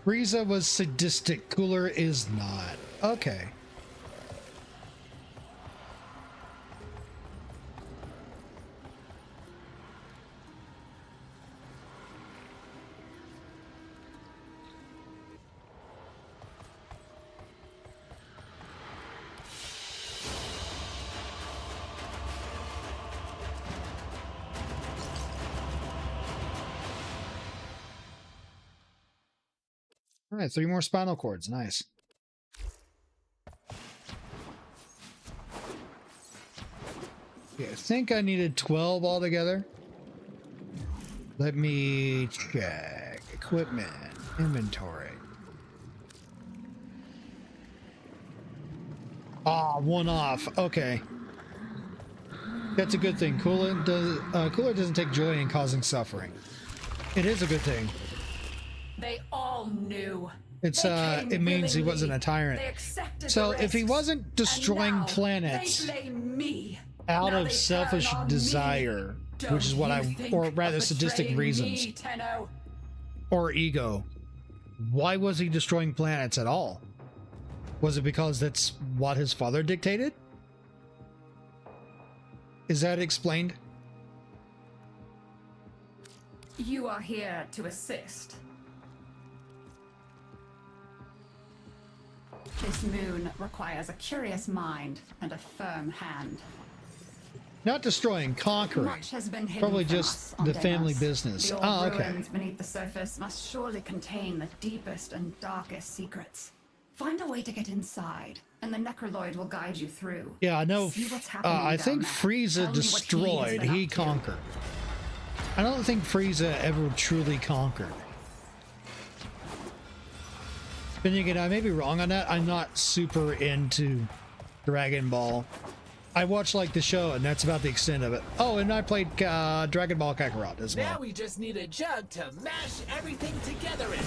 Frieza was sadistic, Cooler is not. Okay. All right, 3 more spinal cords. Nice. Yeah, I think I needed 12 altogether. Let me check. Equipment. Inventory. Ah, 1 off. Okay. That's a good thing. Cooler doesn't take joy in causing suffering. It is a good thing. They all knew. It's it means he wasn't a tyrant. So if he wasn't destroying planets out of selfish desire, which is what or rather sadistic reasons, or ego, why was he destroying planets at all? Was it because that's what his father dictated? Is that explained? You are here to assist. This moon requires a curious mind and a firm hand. Not destroying, conquering. Much has been hidden Probably from just us on the Deimos. family business. The old Oh, okay. ruins beneath the surface must surely contain the deepest and darkest secrets. Find a way to get inside, and the Necroloid will guide you through. Yeah, I know. See what's happening I down think there. Frieza Tell me what destroyed. been He up to. conquered. I don't think Frieza ever truly conquered. But again, I may be wrong on that. I'm not super into Dragon Ball. I watched like the show, and that's about the extent of it. Oh, and I played Dragon Ball Kakarot as well. Now we just need a jug to mash everything together in.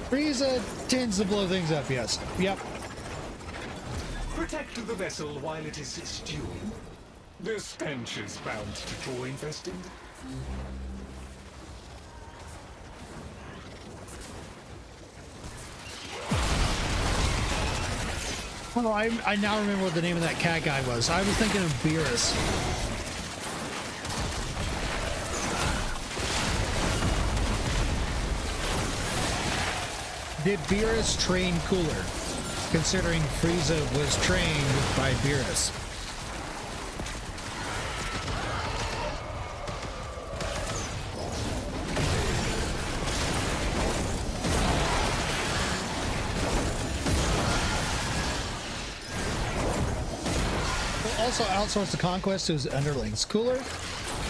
Frieza tends to blow things up, yes. Yep. Protect the vessel while it is stewing. The stench is bound to draw infested. Oh, I now remember what the name of that cat guy was. I was thinking of Beerus. Did Beerus train Cooler, considering Frieza was trained by Beerus? Also outsource the conquest to his underlings. Cooler,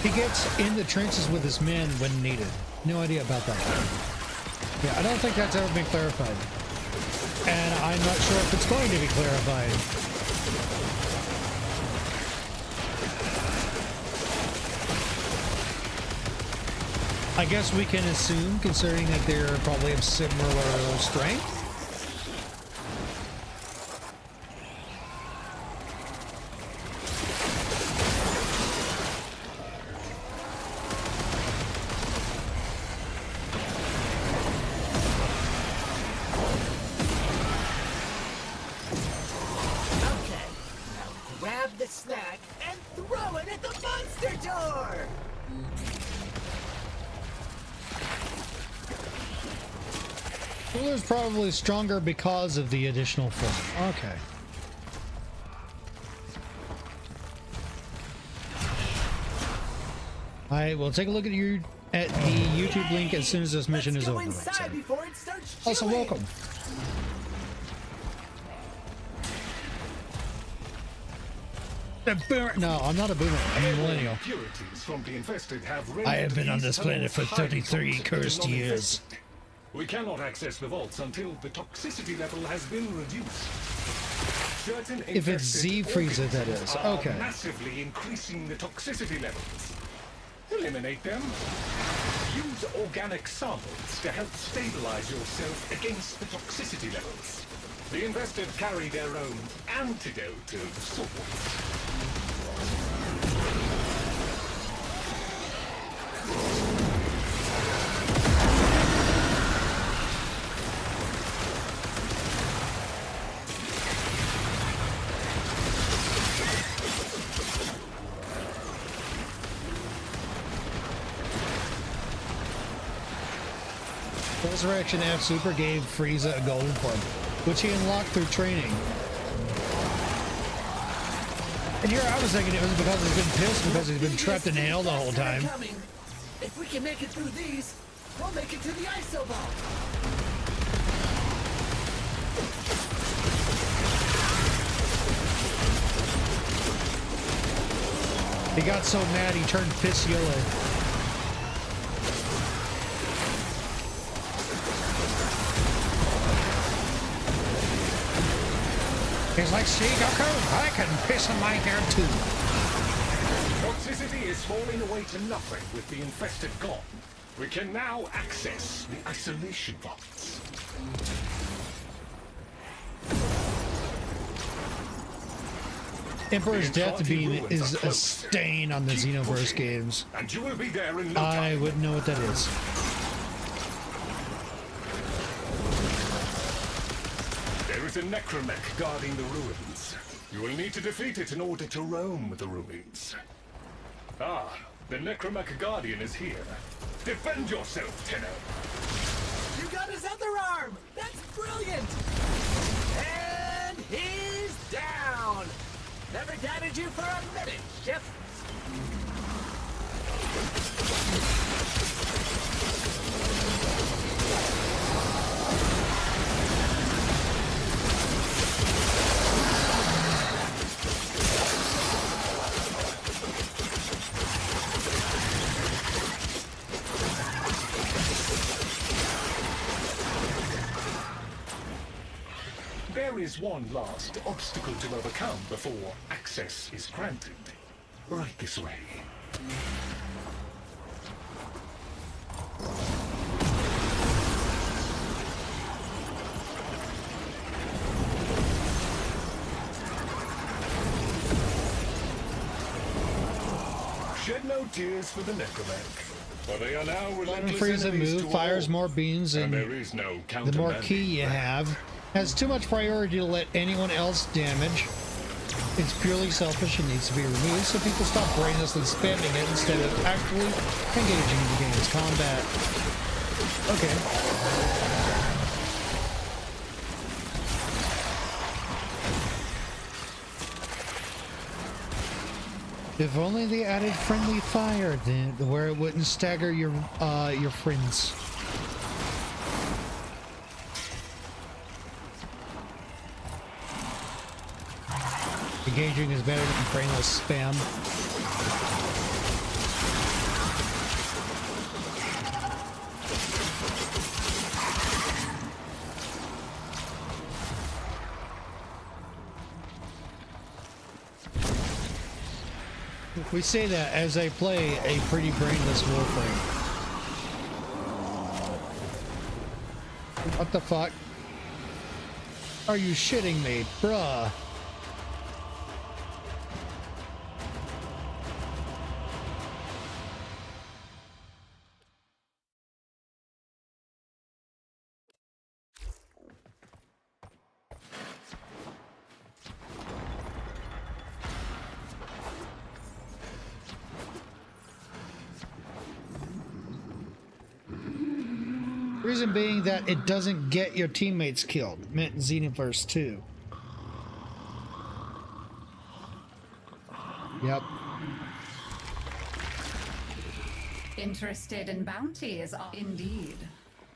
he gets in the trenches with his men when needed. No idea about that. Yeah, I don't think that's ever been clarified. And I'm not sure if it's going to be clarified. I guess we can assume, considering that they're probably of similar strength. Snack and throw it at the monster door! Cooler's probably stronger because of the additional form. Okay. I will take a look at the YouTube link as soon as this mission is over. Also, welcome. No, I'm not a boomer. I'm a millennial. I have been on this planet for 33 cursed years. We cannot access the vaults until the toxicity level has been reduced. Certain if it's Z Frieza, that is. Okay. Massively increasing the toxicity levels. Eliminate them. Use organic samples to help stabilize yourself against the toxicity levels. The invested carry their own antidote of sorts. Resurrection F Super gave Frieza a golden form, which he unlocked through training. And here I was thinking it was because he's been pissed because he's been trapped in hell the whole time. If we can make it through these, we'll make it to the ISO vault. He got so mad he turned piss yellow. He's like, see, Goku, I can piss in my hair too. Toxicity is falling away to nothing with the infested gone. We can now access the isolation vaults. Emperor's Death Beam is a stain on the Xenoverse games. And you will be there in no time. I wouldn't know what that is. There is a necromech guarding the ruins. You will need to defeat it in order to roam the ruins. Ah, the necromech guardian is here. Defend yourself, Tenno. You got his other arm! That's brilliant! And he's down! Never doubted you for a minute, Ship! there is one last obstacle to overcome before access is granted. Right this way. Shed no tears for the necromech, for they are now relentless Freeze and enemies move, to fires all. more beams, and there is no the more key you have. Has too much priority to let anyone else damage. It's purely selfish and needs to be removed so people stop brainlessly spamming it instead of actually engaging in the game's combat. Okay. If only they added friendly fire, then where it wouldn't stagger your friends. Engaging is better than brainless spam. We say that as I play a pretty brainless Warframe. What the fuck? Are you shitting me, bruh? Reason being that it doesn't get your teammates killed. It meant Xenoverse 2. Yep. Interested in bounties, indeed.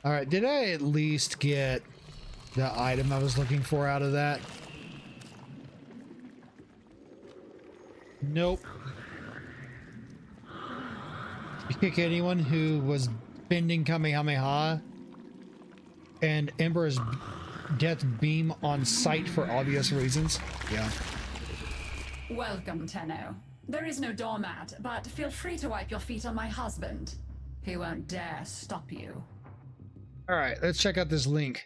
Alright, did I at least get the item I was looking for out of that? Nope. You kick anyone who was bending Kamehameha and Ember's death beam on sight for obvious reasons. Yeah. Welcome, Tenno. There is no doormat, but feel free to wipe your feet on my husband. He won't dare stop you. Alright, let's check out this link.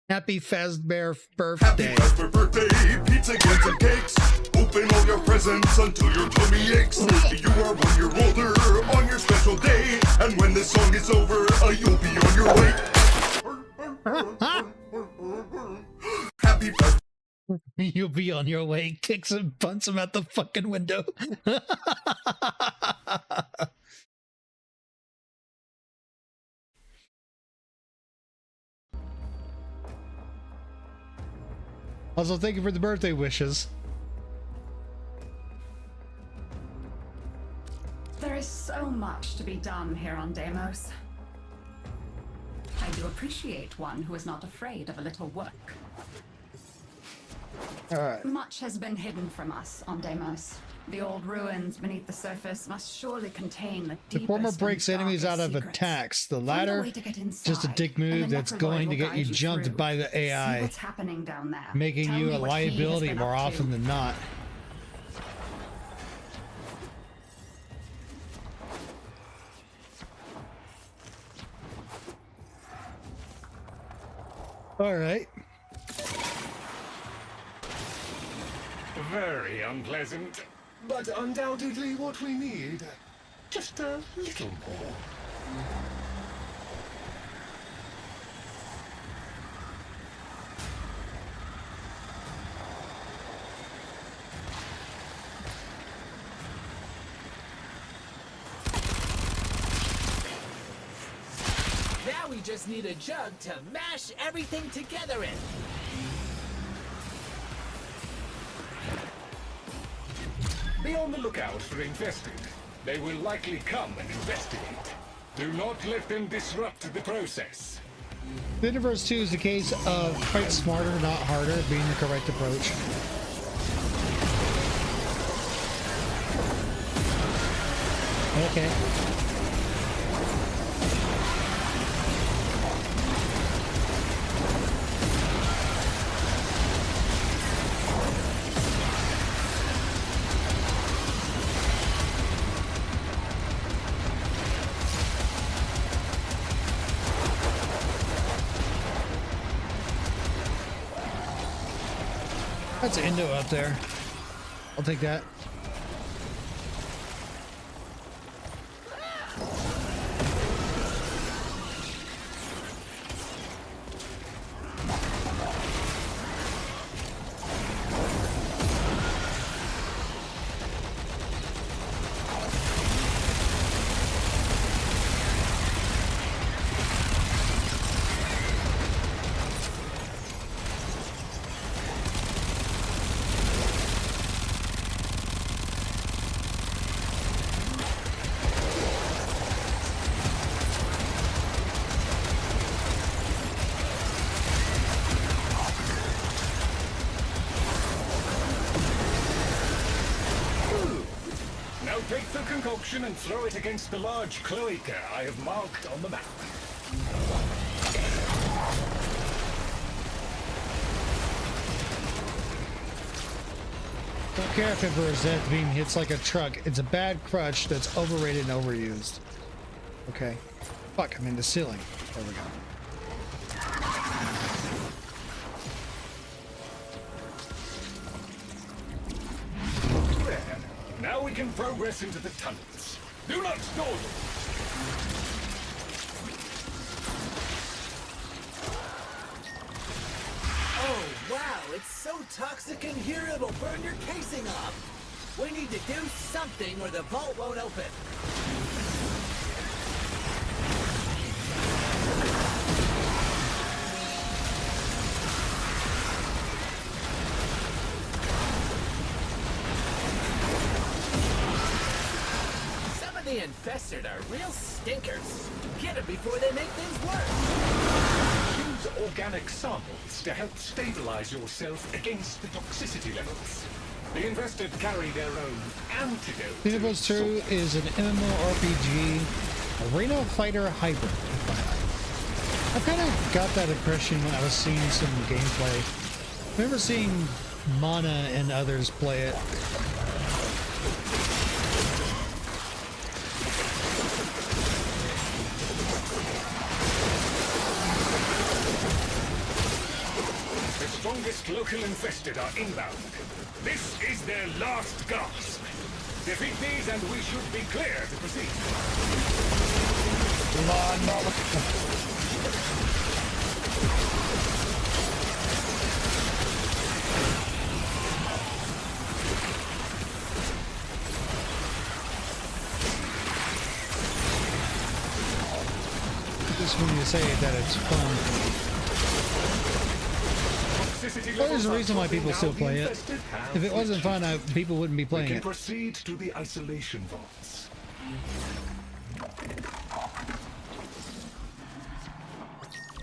Happy Fazbear birthday. Happy Fazbear birthday, pizza, games, and cakes. Open all your presents until your tummy aches. You are 1 year older on your special day. And when this song is over, you'll be on your way. Happy Fazbear. You'll be on your way. Kicks and punts him out the fucking window. Also, thank you for the birthday wishes. There is so much to be done here on Deimos. I do appreciate one who is not afraid of a little work. Alright. Much has been hidden from us on Deimos. The old ruins beneath the surface must surely contain the deepest. The former breaks and enemies out darkest of secrets. attacks. The Find a latter, way to get inside, just a dick and move the that's Necrovoid going to will get you guide jumped through. by the See AI, what's happening down there. making Tell you me a what he has liability been more up to. often than not. Alright. Very unpleasant, but undoubtedly what we need. Just a little more. Now we just need a jug to mash everything together in. Be on the lookout for infested. They will likely come and investigate. Do not let them disrupt the process. Universe 2 is the case of fight smarter, not harder, being the correct approach. Okay. That's Indo up there. I'll take that. Take the concoction and throw it against the large cloaca I have marked on the map. Don't care if a Rosette beam hits like a truck. It's a bad crutch that's overrated and overused. Okay. Fuck, I'm in the ceiling. There we go. Now we can progress into the tunnels. Do not stall. Oh, wow, it's so toxic in here it'll burn your casing off. We need to do something or the vault won't open. The infested are real stinkers. Get them before they make things worse. Use organic samples to help stabilize yourself against the toxicity levels. The infested carry their own antidote. Xenoblade 2 is an MMORPG arena fighter hybrid. I kind of got that impression when I was seeing some gameplay. I remember seeing Mana and others play it. The strongest local infested are inbound. This is their last gasp. Defeat these and we should be clear to proceed. Come on, motherfucker. Just when you say that it's fun. Well, there's a reason why people still play it. If it wasn't fun, people wouldn't be playing we can it. Proceed to the isolation vaults.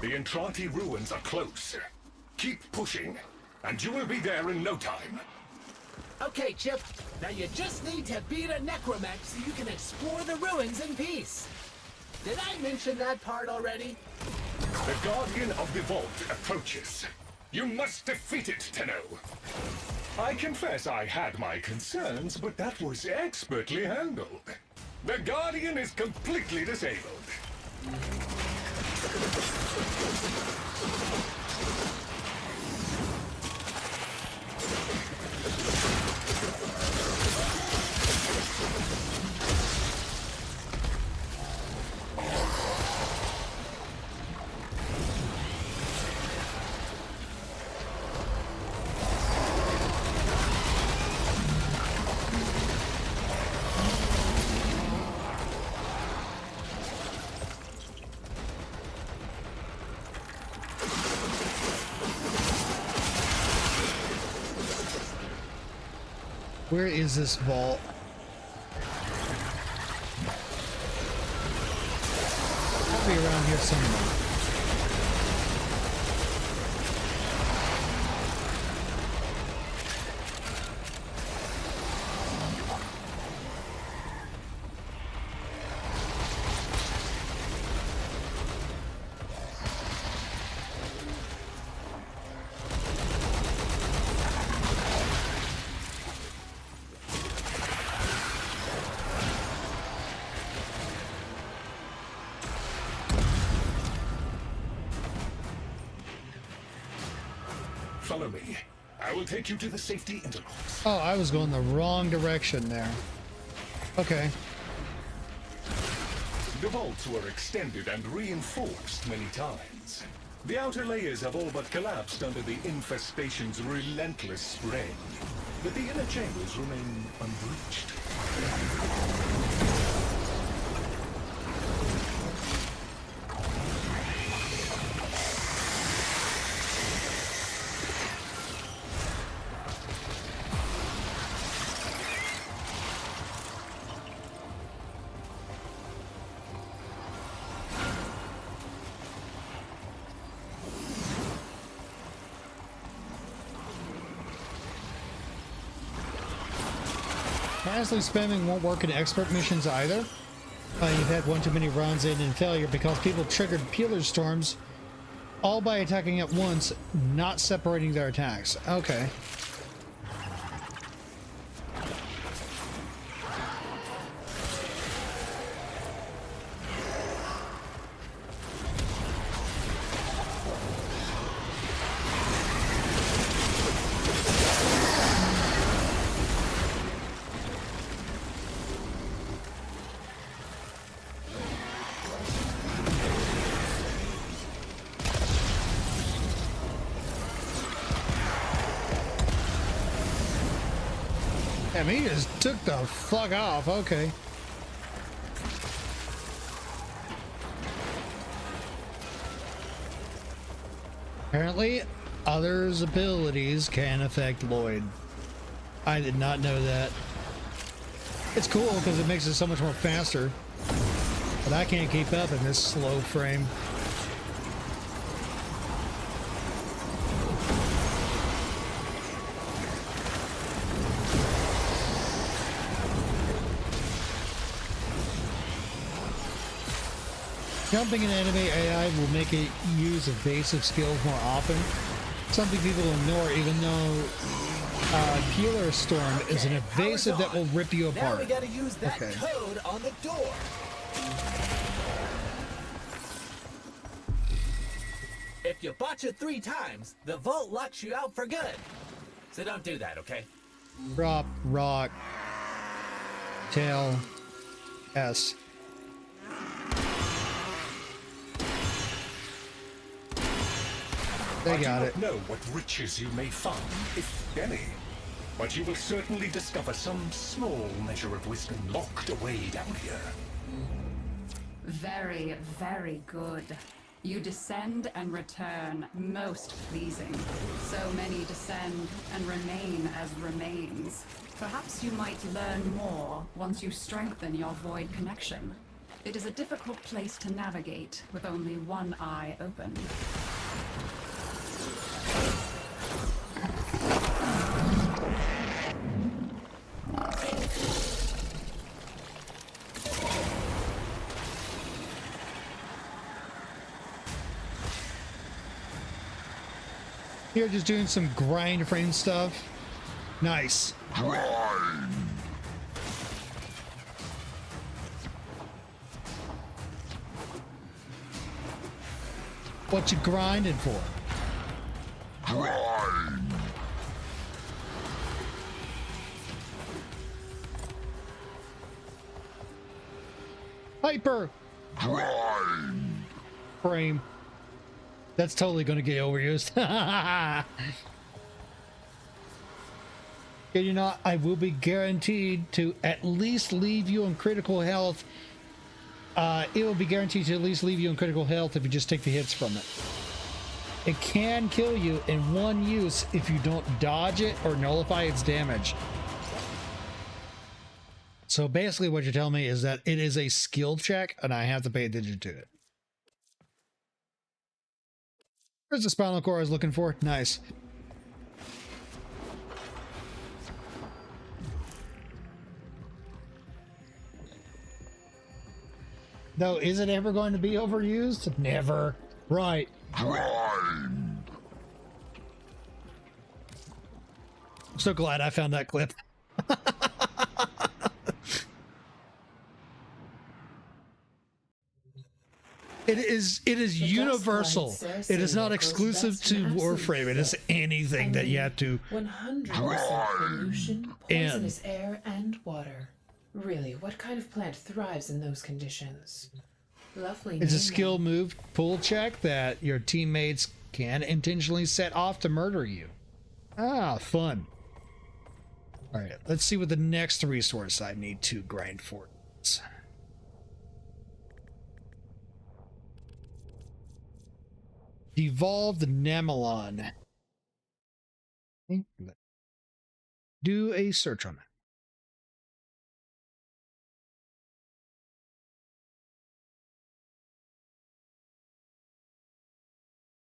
The Entrati ruins are close. Keep pushing, and you will be there in no time. Okay, Chip. Now you just need to beat a necromech so you can explore the ruins in peace. Did I mention that part already? The Guardian of the Vault approaches. You must defeat it, Tenno. I confess I had my concerns, but that was expertly handled. The Guardian is completely disabled. Where is this vault? Probably around here somewhere. Follow me. I will take you to the safety interlocks. Oh, I was going the wrong direction there. Okay. The vaults were extended and reinforced many times. The outer layers have all but collapsed under the infestation's relentless spread, but the inner chambers remain unbreached. Constantly spamming won't work in expert missions either. You've had one too many runs in and failure because people triggered peeler storms all by attacking at once, not separating their attacks. Okay. Damn, he just took the fuck off. Okay. Apparently, others' abilities can affect Lloyd. I did not know that. It's cool because it makes it so much more faster, but I can't keep up in this slow frame. Jumping in anime AI will make it use evasive skills more often. Something people ignore, even though Peeler Storm is an evasive that will rip you apart. Now we gotta use that code on the door. If you botch it 3 times, the vault locks you out for good. So don't do that, okay? Drop, rock, tail, S. They got it. I do not know what riches you may find, if any, but you will certainly discover some small measure of wisdom locked away down here. Very, very good. You descend and return, most pleasing. So many descend and remain as remains. Perhaps you might learn more once you strengthen your void connection. It is a difficult place to navigate with only one eye open. Here, just doing some grind frame stuff. Nice. Grind. What you grinding for? Grind. Hyper. Grind. Frame. That's totally going to get overused. You know, I will be guaranteed to at least leave you in critical health. It will be guaranteed to at least leave you in critical health if you just take the hits from it. It can kill you in one use if you don't dodge it or nullify its damage. So basically what you're telling me is that it is a skill check and I have to pay attention to it. Where's the spinal cord I was looking for? Nice. Though, is it ever going to be overused? Never. Right. Grind. I'm so glad I found that clip. It is universal. It is not exclusive to Warframe. It is anything that you have to 100% pollution, poisonous air, and water. Really, what kind of plant thrives in those conditions? Lovely. It's a name, skill move pull check that your teammates can intentionally set off to murder you. Ah, fun. All right, let's see what the next resource I need to grind for is. Devolve the Namelon. Okay, do a search on that.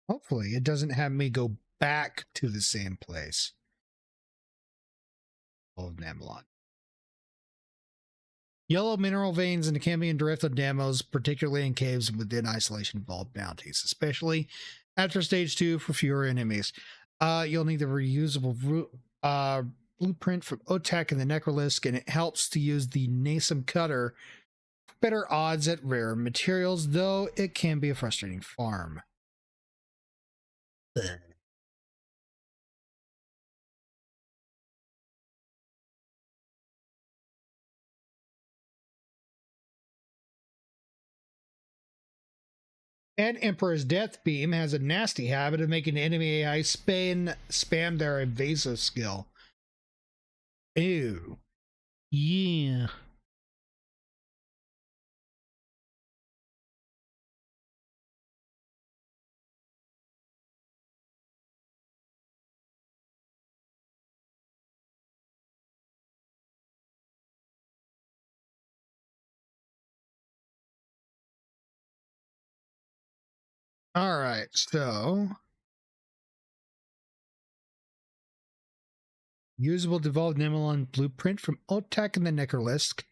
Hopefully it doesn't have me go back to the same place. Of Namelon. Yellow mineral veins in the Cambion drift of Damos, particularly in caves within isolation vault bounties, especially after stage 2 for fewer enemies. You'll need the reusable blueprint from Otak and the Necrolisk, and it helps to use the Nasum cutter for better odds at rare materials, though it can be a frustrating farm. Ugh. And Emperor's Death Beam has a nasty habit of making the enemy AI spam their evasive skill. Ew. Yeah. All right, so usable devolved Nemelon blueprint from Otak and the Necrolisk.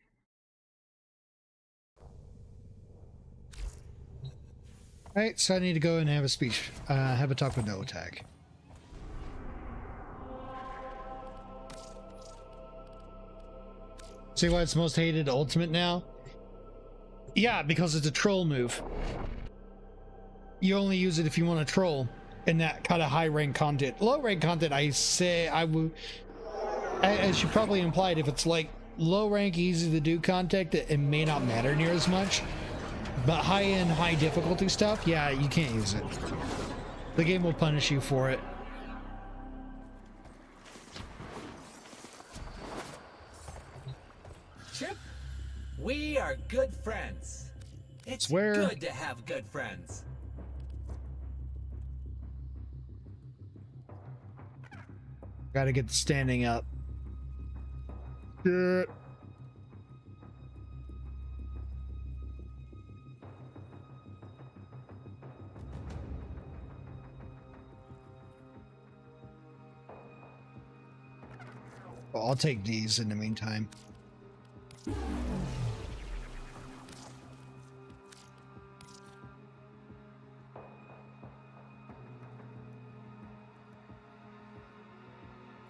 All right, so I need to go and have a speech, have a talk with Otak. See why it's most hated ultimate now? Yeah, because it's a troll move. You only use it if you want to troll in that kind of high rank content. Low rank content, I say I would, as you probably implied, if it's like low rank, easy to do content, it may not matter near as much. But high end, high difficulty stuff, yeah, you can't use it. The game will punish you for it. Chip, we are good friends. It's Swear. good to have good friends. Gotta get the standing up. Shit. Well, I'll take these in the meantime.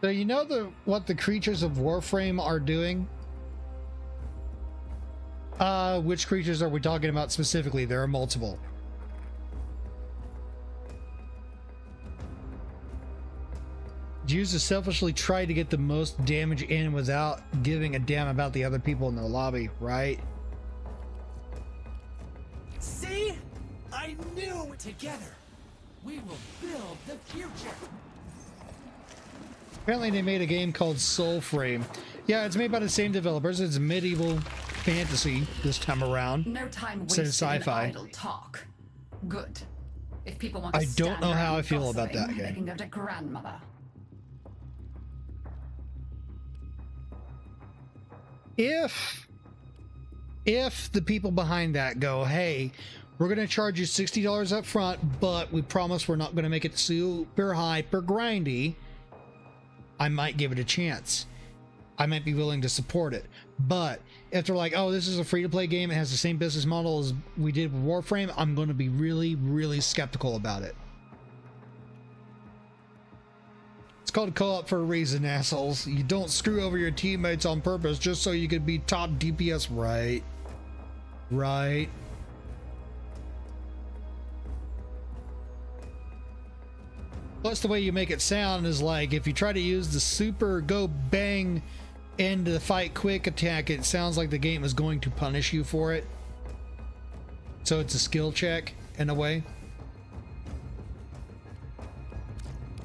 So you know what the creatures of Warframe are doing? Which creatures are we talking about specifically? There are multiple. Jews to selfishly try to get the most damage in without giving a damn about the other people in their lobby, right? See? I knew together we will build the future. Apparently they made a game called Soulframe. Yeah, it's made by the same developers. It's medieval fantasy this time around. No time Instead wasted of in sci-fi. idle talk. Good. If people want to I don't know stand how around I feel about gossiping, that they game. can go to grandmother. If the people behind that go, hey, we're going to charge you $60 up front, but we promise we're not going to make it super hyper grindy, I might give it a chance. I might be willing to support it. But if they're like, oh, this is a free-to-play game, it has the same business model as we did with Warframe, I'm going to be really, really skeptical about it. It's called co-op for a reason, assholes. You don't screw over your teammates on purpose just so you can be top DPS, right? Right. Plus, the way you make it sound is like if you try to use the super go bang into the fight quick attack, it sounds like the game is going to punish you for it. So it's a skill check in a way.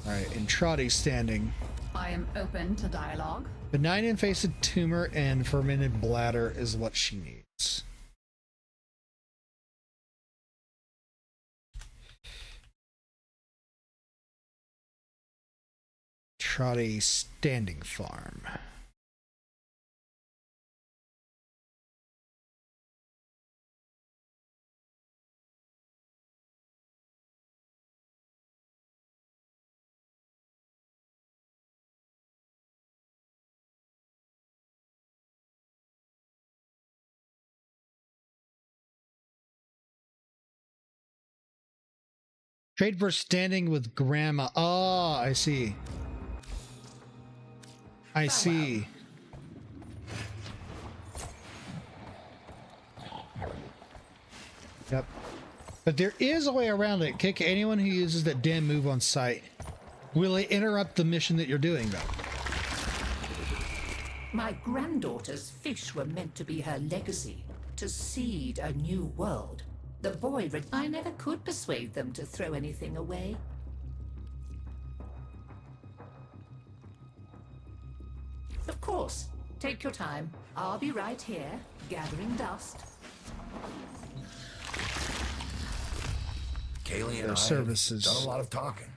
All right, and Trotty's standing. I am open to dialogue. Benign invasive tumor and fermented bladder is what she needs. Trotty standing farm. Trade for standing with grandma. Oh, I see. I see. Yep. But there is a way around it. Kick anyone who uses that damn move on sight. Will it interrupt the mission that you're doing, though? My granddaughter's fish were meant to be her legacy, to seed a new world. The boy, I never could persuade them to throw anything away. Of course, take your time. I'll be right here, gathering dust. Kaylee and Their I services. have done a lot of talking.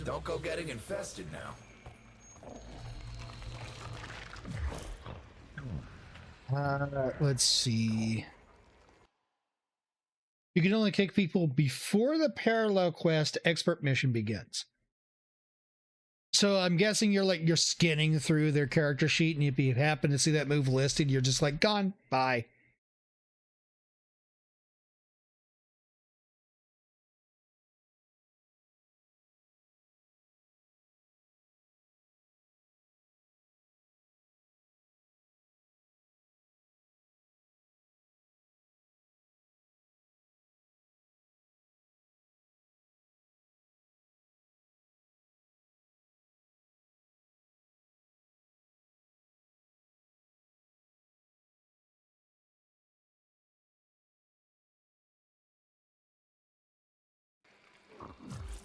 Don't go getting infested now. Let's see. You can only kick people before the parallel quest expert mission begins. So I'm guessing you're skinning through their character sheet, and if you happen to see that move listed, you're just like, gone, bye.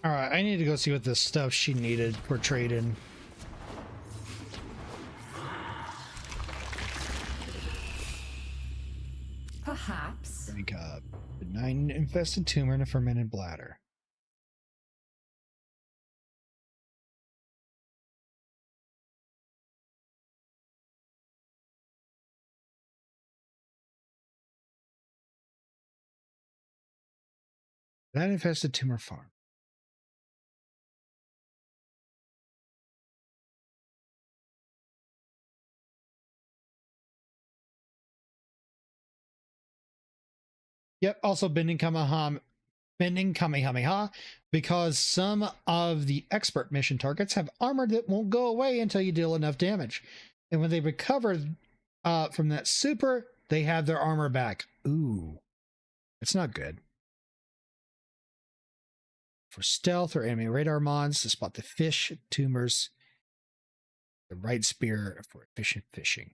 All right, I need to go see what this stuff she needed for trading. Perhaps. Drink up. Benign infested tumor and a fermented bladder. That infested tumor farm. Yep, also bending Kamehameha, because some of the expert mission targets have armor that won't go away until you deal enough damage. And when they recover from that super, they have their armor back. Ooh, it's not good. For stealth or enemy radar mons to spot the fish, tumors, the right spear for efficient fishing.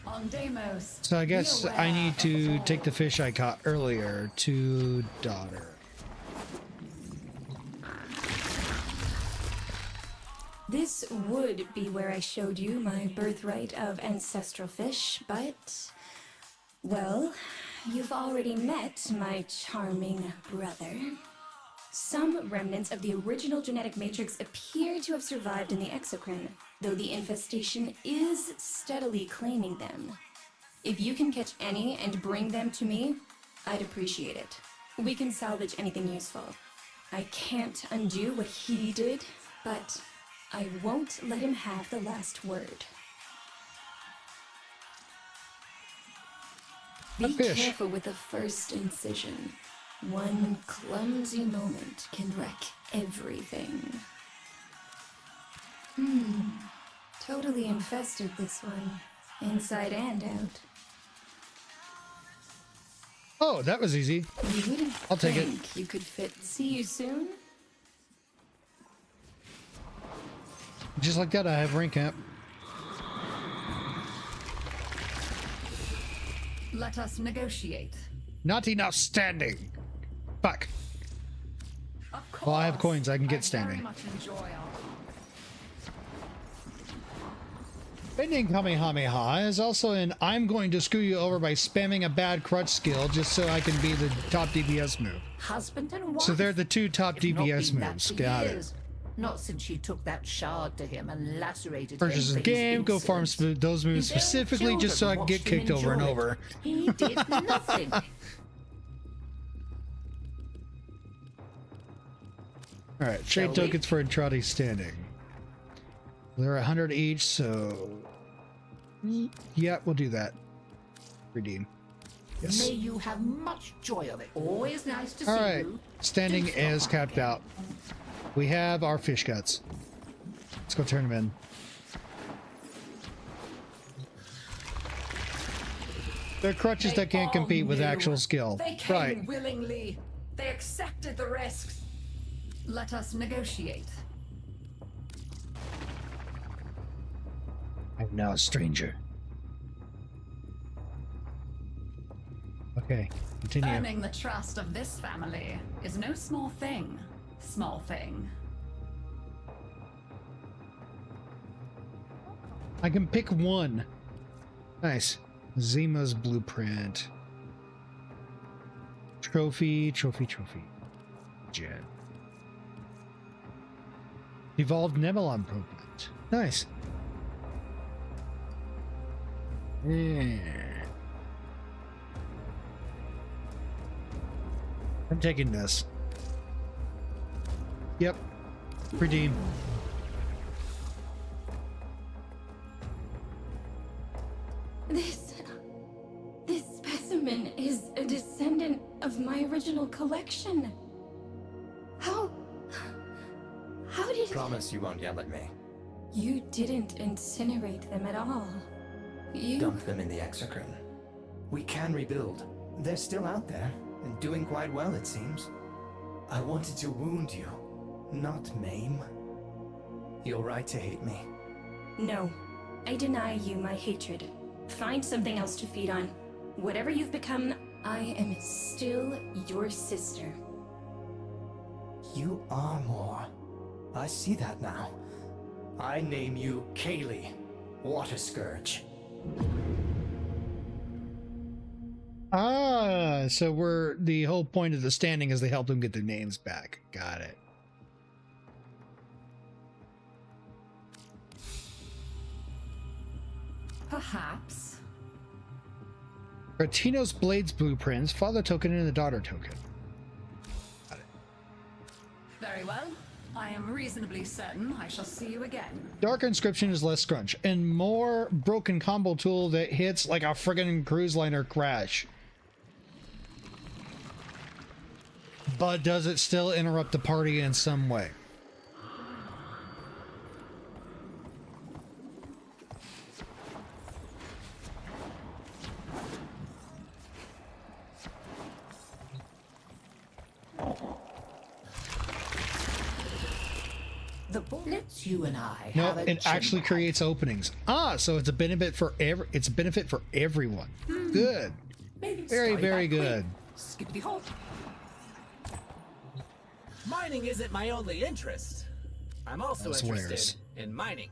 On Deimos. So I guess I need to take the fish I caught earlier to daughter. This would be where I showed you my birthright of ancestral fish, but, well, you've already met my charming brother. Some remnants of the original genetic matrix appear to have survived in the exocrine, though the infestation is steadily claiming them. If you can catch any and bring them to me, I'd appreciate it. We can salvage anything useful. I can't undo what he did, but I won't let him have the last word. Be careful with the first incision. One clumsy moment can wreck everything. Totally infested, this one. Inside and out. Oh, that was easy. You wouldn't I'll take it. think you could fit. See you soon. Just like that, I have rank up. Let us negotiate. Not enough standing. Fuck. Of course. Well, I have coins. I can get Very standing. much enjoy our Bending Kamehameha is also an I'm going to screw you over by spamming a bad crutch skill just so I can be the top DPS move. Husband and wife. So they're the two top You've not DPS been that moves. for Got it. years. Not since you took that shard to him and lacerated Purchase him the for his game, go farm insolence. those moves His own specifically just so I can children get kicked watched him over and enjoy over. it. He did nothing. Alright, Shall trade we? tokens for Entrati standing. They're 100 each, so... Yeah, we'll do that. Redeem. Yes. May you have much joy of it. Always nice to see Alright, you. standing is capped out. We have our fish guts. Let's go turn them in. They're crutches that can't compete with actual skill. They came Right. willingly. They accepted the risks. Let us negotiate. I'm now a stranger. Okay, continue. Earning the trust of this family is no small thing. Small thing. I can pick one. Nice. Zima's blueprint. Trophy. Jet. Evolved Nebulon blueprint. Nice. Yeah. I'm taking this. Yep. Redeem. This specimen is a descendant of my original collection. How did... Promise you won't yell at me. You didn't incinerate them at all. You... Dump them in the exocrine. We can rebuild. They're still out there, and doing quite well, it seems. I wanted to wound you, not maim. You're right to hate me. No, I deny you my hatred. Find something else to feed on. Whatever you've become, I am still your sister. You are more. I see that now. I name you Kaylee, Water Scourge. Ah, so we're the whole point of the standing is they help them get their names back. Got it. Perhaps. Ratino's Blades blueprints, father token and the daughter token. Got it. Very well. I am reasonably certain I shall see you again. Dark Inscription is less scrunch and more broken combo tool that hits like a friggin' cruise liner crash. But does it still interrupt the party in some way? The bullets you and I No, have a it actually creates openings. Ah, so it's a benefit for everyone. Good. Maybe Very, start very back good. quick. Skippity hop. Mining isn't my only interest. I'm also That interested swears. in mining.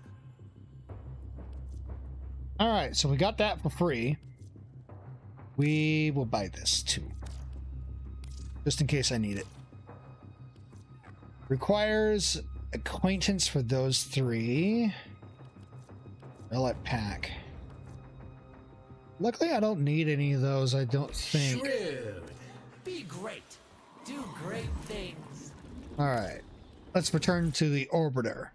All right, so we got that for free. We will buy this too, just in case I need it. Requires acquaintance for those three. Relic pack. Luckily, I don't need any of those. I don't think. Shrewd. Be great. Do great things. All right, let's return to the orbiter.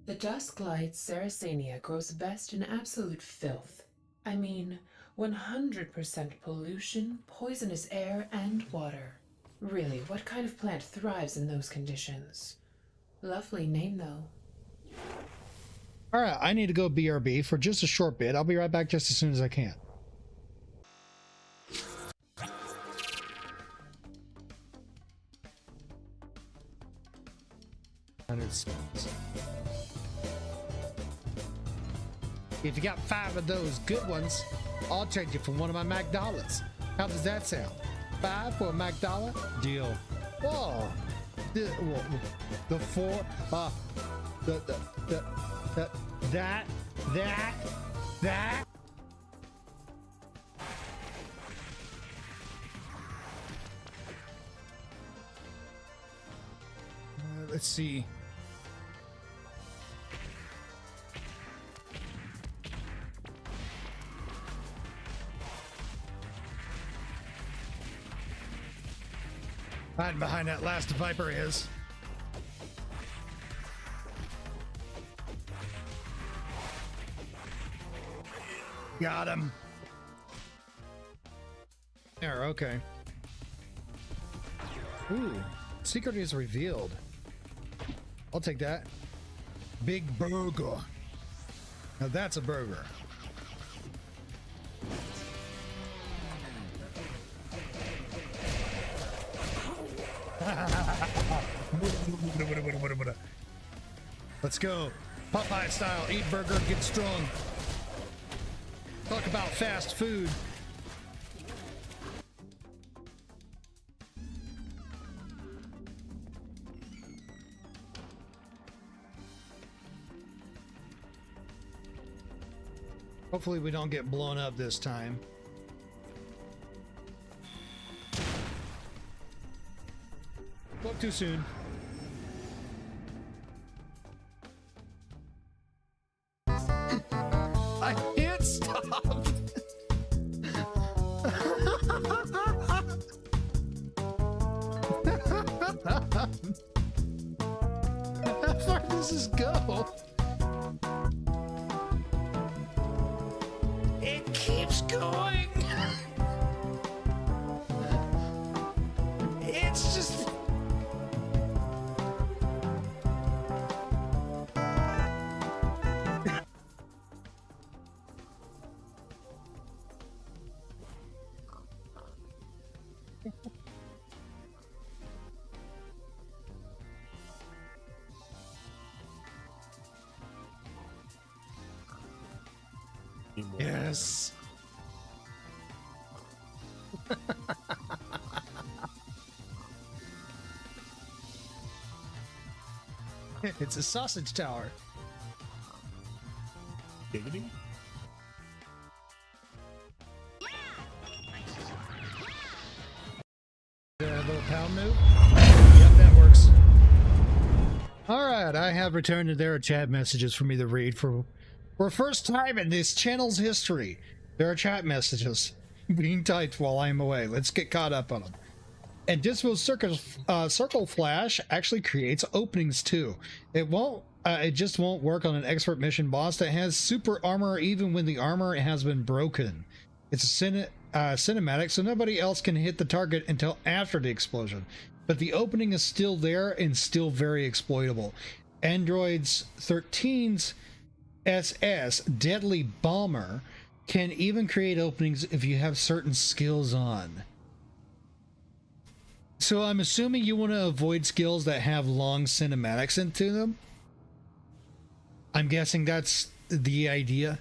The dusk light Saracenia grows best in absolute filth. I mean, 100% pollution, poisonous air, and water. Really, what kind of plant thrives in those conditions? Lovely name, though. All right, I need to go BRB for just a short bit. I'll be right back just as soon as I can. If you got 5 of those good ones, I'll trade you for one of my McDollards. How does that sound? 5 for a McDollar? Deal. Whoa. The 4, that. Let's see. Hiding behind that last Viper is. Got him. There, okay. Ooh, secret is revealed. I'll take that. Big burger. Now that's a burger. Let's go. Popeye style. Eat burger, get strong. Talk about fast food. Hopefully we don't get blown up this time. Spoke too soon. I can't stop. How far does this go? It keeps going. It's just... Yes. It's a sausage tower. Giggity. Little pound move. Yep, that works. All right, I have returned and there are chat messages for me to read for first time in this channel's history. There are chat messages being typed while I'm away. Let's get caught up on them. And Dismal Circle Flash actually creates openings too. It won't. It just won't work on an expert mission boss that has super armor, even when the armor has been broken. It's a cinematic, so nobody else can hit the target until after the explosion. But the opening is still there and still very exploitable. Android's 13's SS Deadly Bomber can even create openings if you have certain skills on. So I'm assuming you want to avoid skills that have long cinematics into them. I'm guessing that's the idea.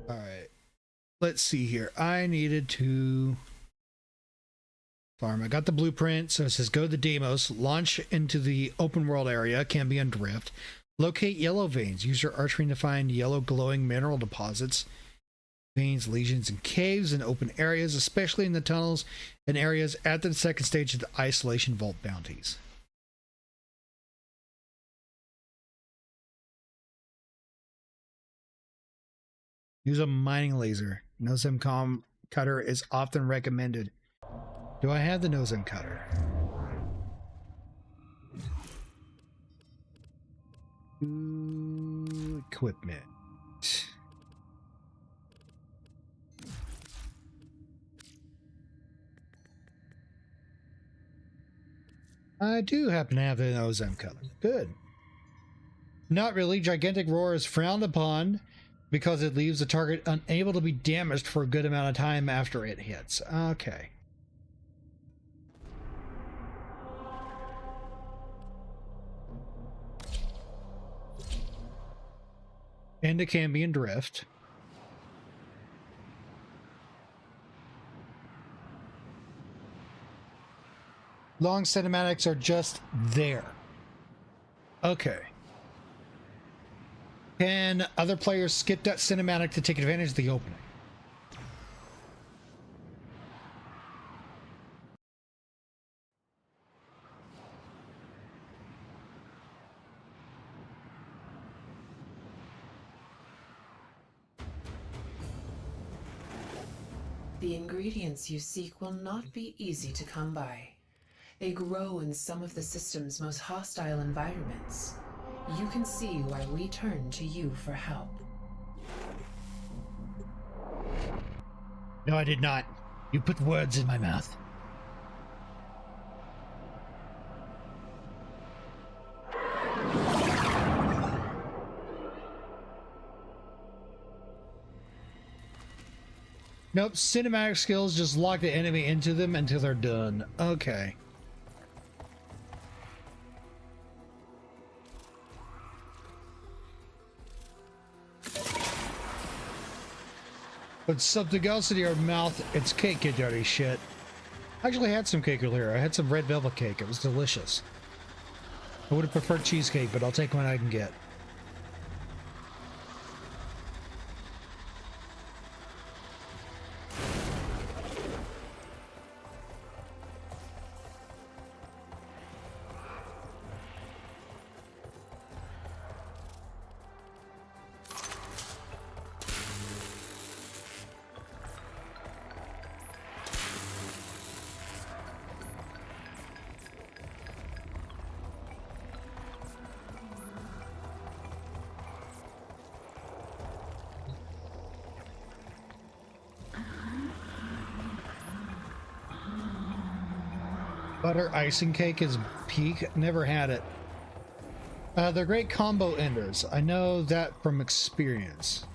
All right. Let's see here. I needed to farm. I got the blueprint. So it says go to Deimos, launch into the open world area, Cambion Drift. Locate yellow veins. Use your archery to find yellow glowing mineral deposits. Veins, lesions, and caves in open areas, especially in the tunnels and areas after the second stage of the isolation vault bounties. Use a mining laser. Nosem cutter is often recommended. Do I have the Nosem cutter? Equipment. I do happen to have the OSM color. Good. Not really. Gigantic roar is frowned upon because it leaves the target unable to be damaged for a good amount of time after it hits. Okay. Into Cambion Drift. Long cinematics are just there. Okay. Can other players skip that cinematic to take advantage of the opening? The ingredients you seek will not be easy to come by. They grow in some of the system's most hostile environments. You can see why we turn to you for help. No, I did not. You put words in my mouth. Nope, cinematic skills just lock the enemy into them until they're done. Okay. Put something else in your mouth, it's cake, you dirty shit. I actually had some cake earlier. I had some red velvet cake. It was delicious. I would have preferred cheesecake, but I'll take what I can get. Butter icing cake is peak. Never had it. They're great combo enders. I know that from experience.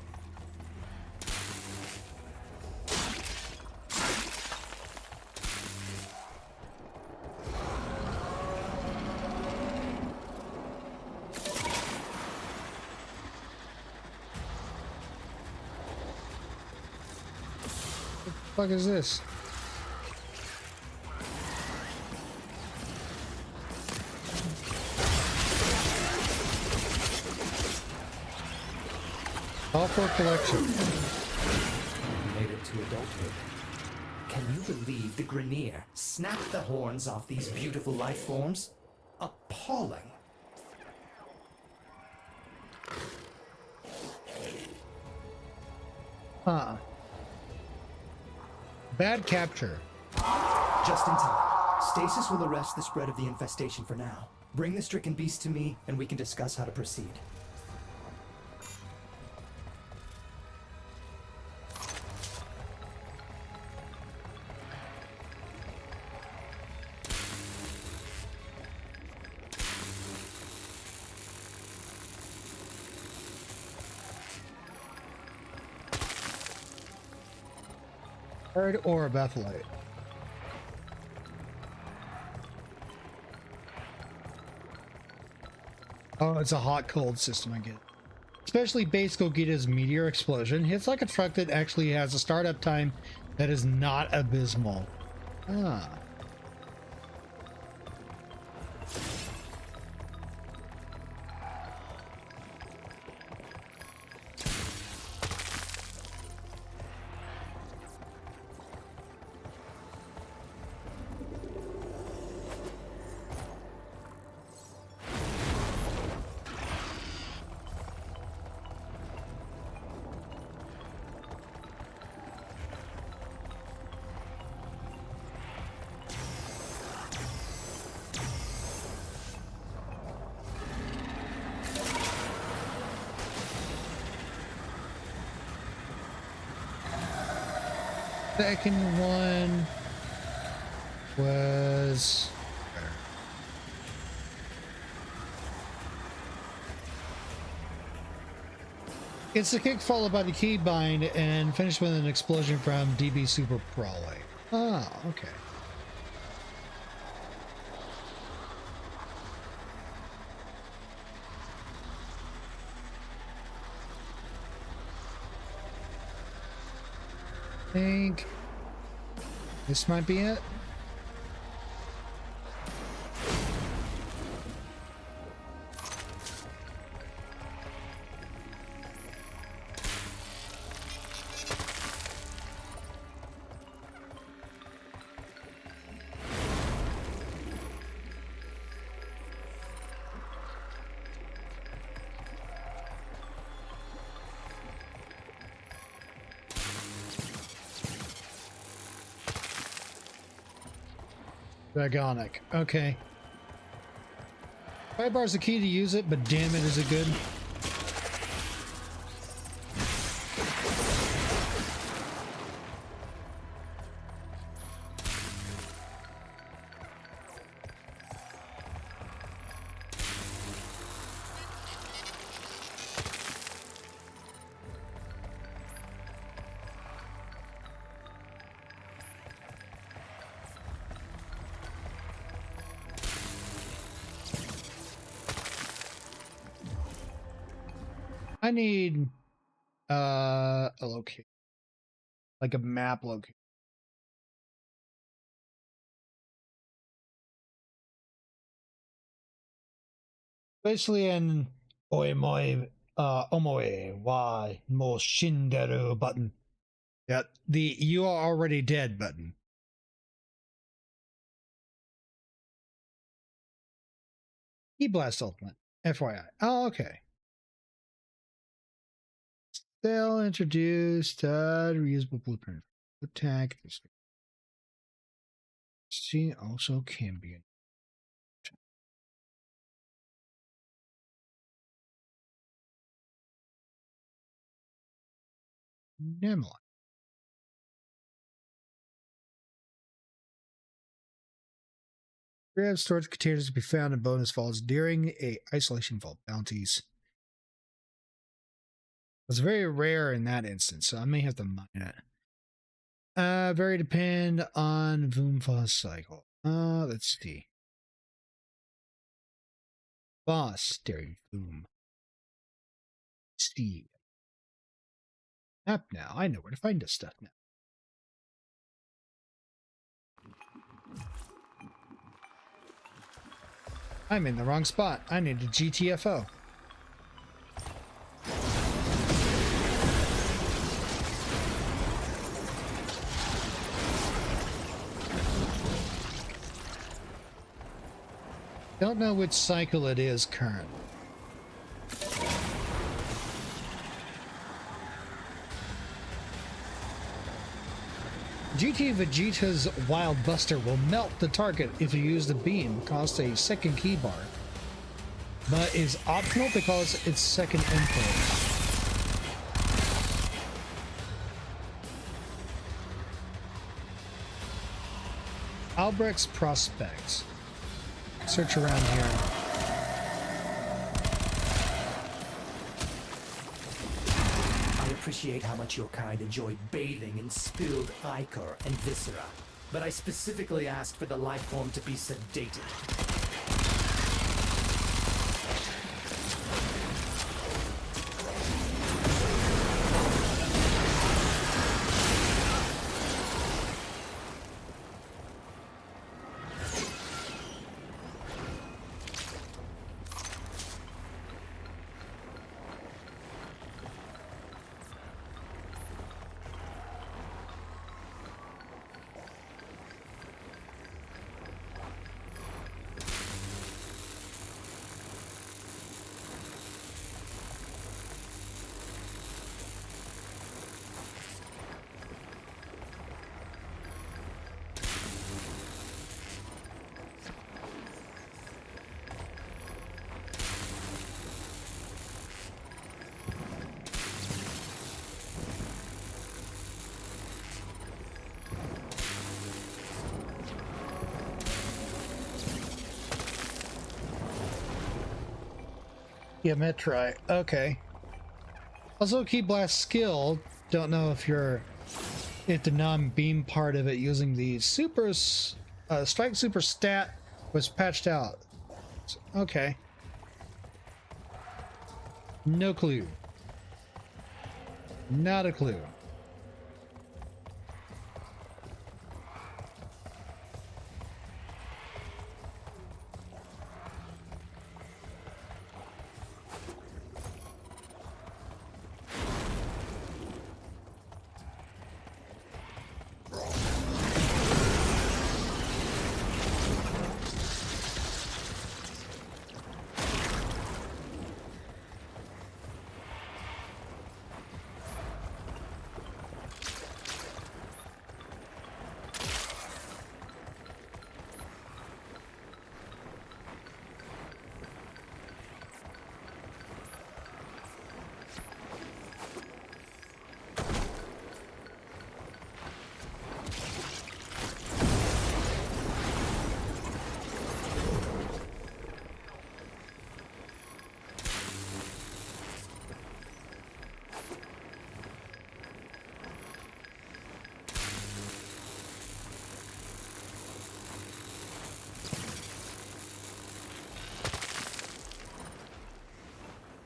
What the fuck is this? All for collection. Made it to adulthood. Can you believe the Grenier snapped the horns off these beautiful life forms? Appalling. Huh. Bad capture. Just in time. Stasis will arrest the spread of the infestation for now. Bring the stricken beast to me, and we can discuss how to proceed. Bird or a Bethelite. Oh, it's a hot cold system, I get. Especially base Gogeta's meteor explosion hits like a truck that actually has a startup time that is not abysmal. Ah. Second one was It's the kick followed by the keybind and finished with an explosion from DB Super Prolly. Ah, okay. I think this might be it. Dragonic. Okay. Fire bar's the key to use it, but damn it, is it good? I need a location, like a map location. Basically an omoe wa mo shinderu button. Yeah, the you are already dead button. E-Blast Ultimate, FYI. Oh, okay. They'll introduce reusable blueprint. Attack. See, also can be. Never. Rare storage containers to be found in bonus vaults during a isolation vault bounties. It's very rare in that instance, so I may have to mine it. Very depend on Voomfa's cycle. Let's see. Boss during Voom. Steve. Map now. I know where to find this stuff now. I'm in the wrong spot. I need a GTFO. Don't know which cycle it is current. GT Vegeta's Wild Buster will melt the target if you use the beam. Costs a second key bar, but is optional because it's second input. Albrecht's Prospects. Search around here. I appreciate how much your kind enjoyed bathing in spilled ichor and viscera, but I specifically asked for the life form to be sedated. Yeah, Metri. Okay. Also, Key Blast skill. Don't know if the non-beam part of it using the strike super stat was patched out. Okay. No clue. Not a clue.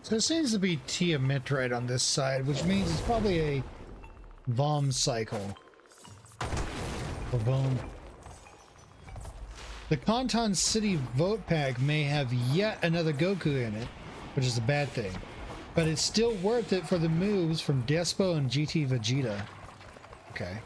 So it seems to be Tiametrite on this side, which means it's probably a Vom cycle. Or Vom. The Kanton City vote pack may have yet another Goku in it, which is a bad thing. But it's still worth it for the moves from Despo and GT Vegeta. Okay.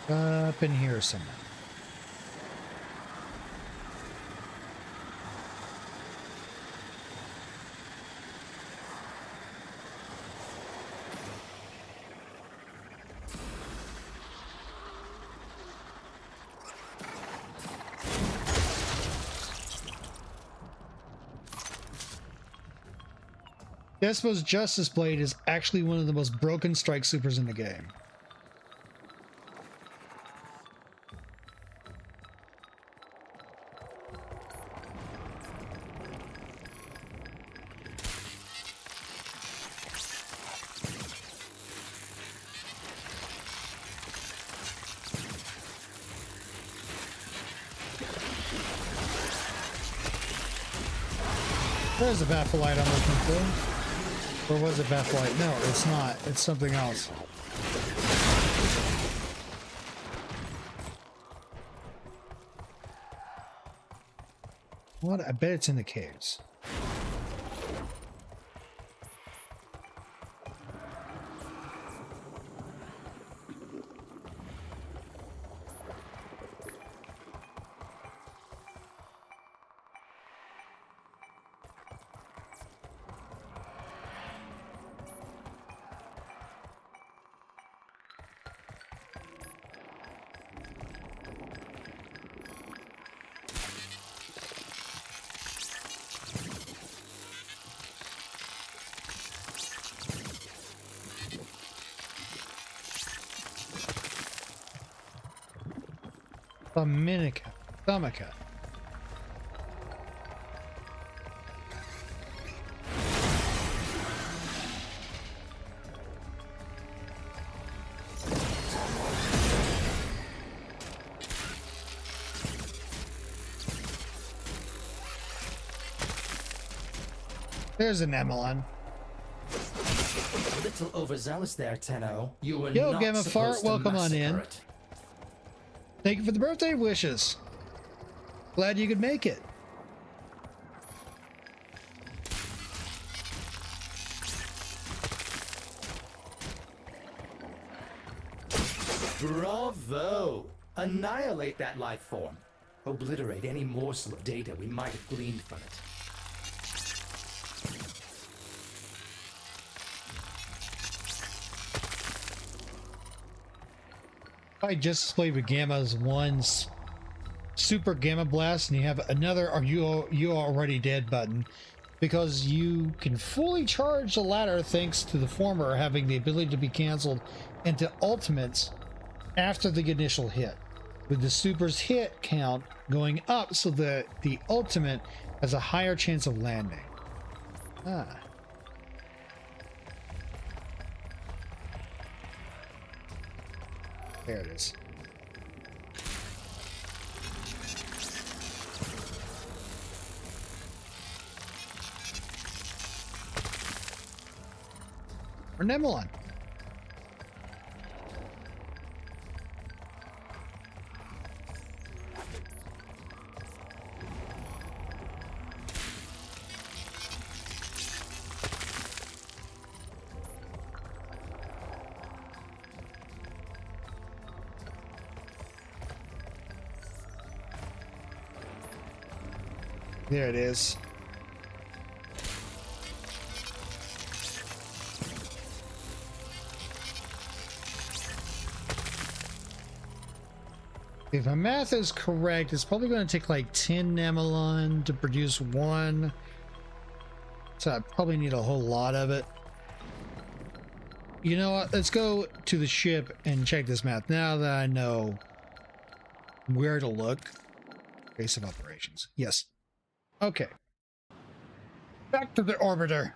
Up in here somewhere. Despo's Justice Blade is actually one of the most broken strike supers in the game. There's a Bafflite I'm looking for. Or was it Bafflite? No, it's not. It's something else. What? I bet it's in the caves. Thumika. There's an Emelon. A little overzealous there, Tenno. You were Yo, not Gamma Fart, supposed to welcome on in. massacre it. Thank you for the birthday wishes. Glad you could make it. Bravo! Annihilate that life form. Obliterate any morsel of data we might have gleaned from it. I just played with Gamma's one super gamma blast, and you have another "Are you already dead" button, because you can fully charge the latter thanks to the former having the ability to be canceled into ultimates after the initial hit, with the super's hit count going up so that the ultimate has a higher chance of landing. Ah. There it is. Or Nemelon. There it is. If my math is correct, it's probably going to take like 10 Nemelon to produce one. So I probably need a whole lot of it. You know what? Let's go to the ship and check this math now that I know where to look. Base of operations. Yes. Okay. Back to the orbiter.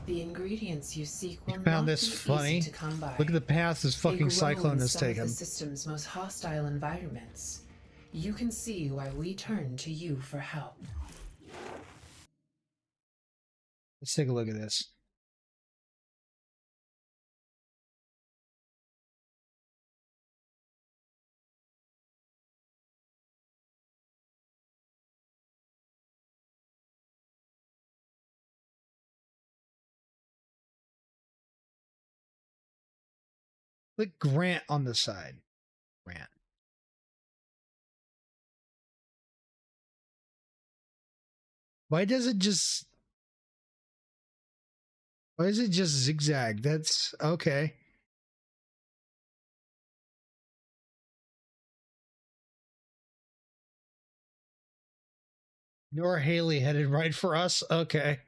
The ingredients you seek will Found not this be funny. easy to come by. Look at the path this fucking They grow cyclone in has some of taken. the system's most hostile environments. You can see why we turn to you for help. Let's take a look at this. Click Grant on the side. Grant. Why does it just... Why is it just zigzag? That's okay. Nor Haley headed right for us? Okay.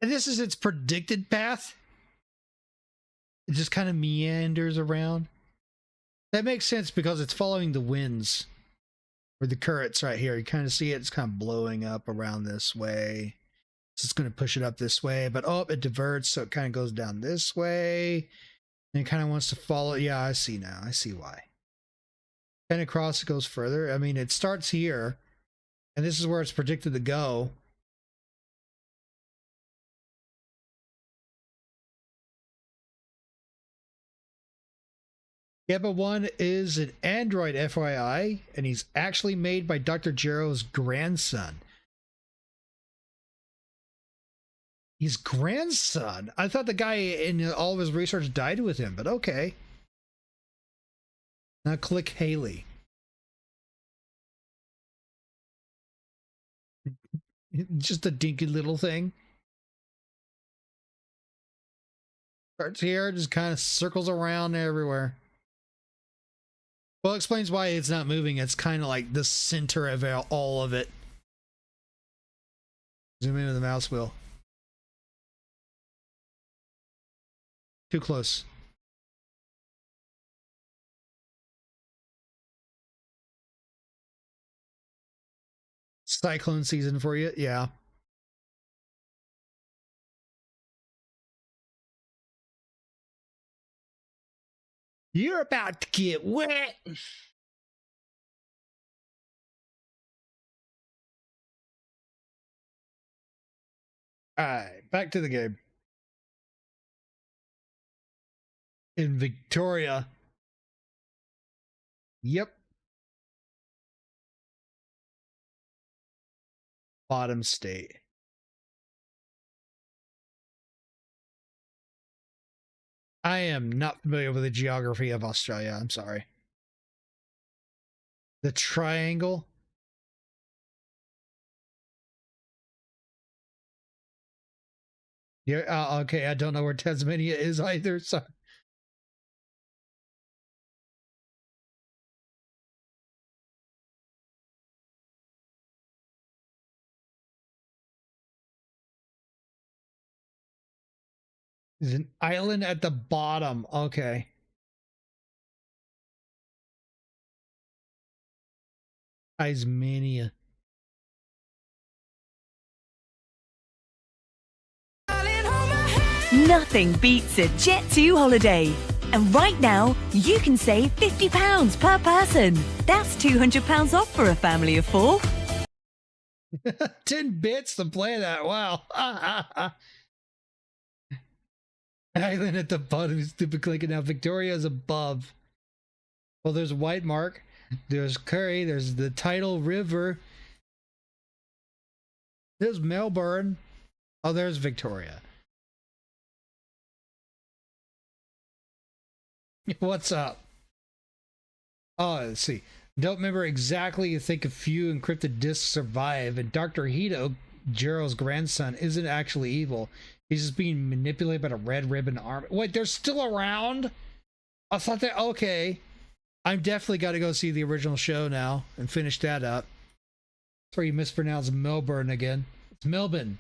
And this is its predicted path? It just kind of meanders around? That makes sense because it's following the winds. Or the currents right here. You kind of see it. It's kind of blowing up around this way. So it's going to push it up this way. But oh, it diverts. So it kind of goes down this way. And it kind of wants to follow. Yeah, I see now. I see why. And across it goes further. I mean, it starts here. And this is where it's predicted to go. Geba 1 is an android, FYI, and he's actually made by Dr. Jero's grandson. His grandson? I thought the guy in all of his research died with him, but okay. Now click Haley. Just a dinky little thing. Starts here, just kind of circles around everywhere. Well, it explains why it's not moving. It's kind of like the center of all of it. Zoom into the mouse wheel. Too close. Cyclone season for you? Yeah. You're about to get wet. Alright, back to the game. In Victoria. Yep. Bottom state. I am not familiar with the geography of Australia. I'm sorry. The triangle? Yeah, okay, I don't know where Tasmania is either, so. There's an island at the bottom. Okay. Tasmania. Nothing beats a Jet2 holiday. And right now, you can save £50 per person. That's £200 off for a family of 4. 10 bits to play that. Wow. Island at the bottom, stupid clicking. Now Victoria's above. Well, there's White Mark. There's Curry. There's the Tidal River. There's Melbourne. Oh, there's Victoria. What's up? Oh, let's see. Don't remember exactly. You think a few encrypted disks survive, and Dr. Hito, Jiro's grandson, isn't actually evil. He's just being manipulated by a red ribbon army. Wait, they're still around? I thought that. Okay. I'm definitely got to go see the original show now and finish that up. Sorry, you mispronounced Melbourne again. It's Melbourne.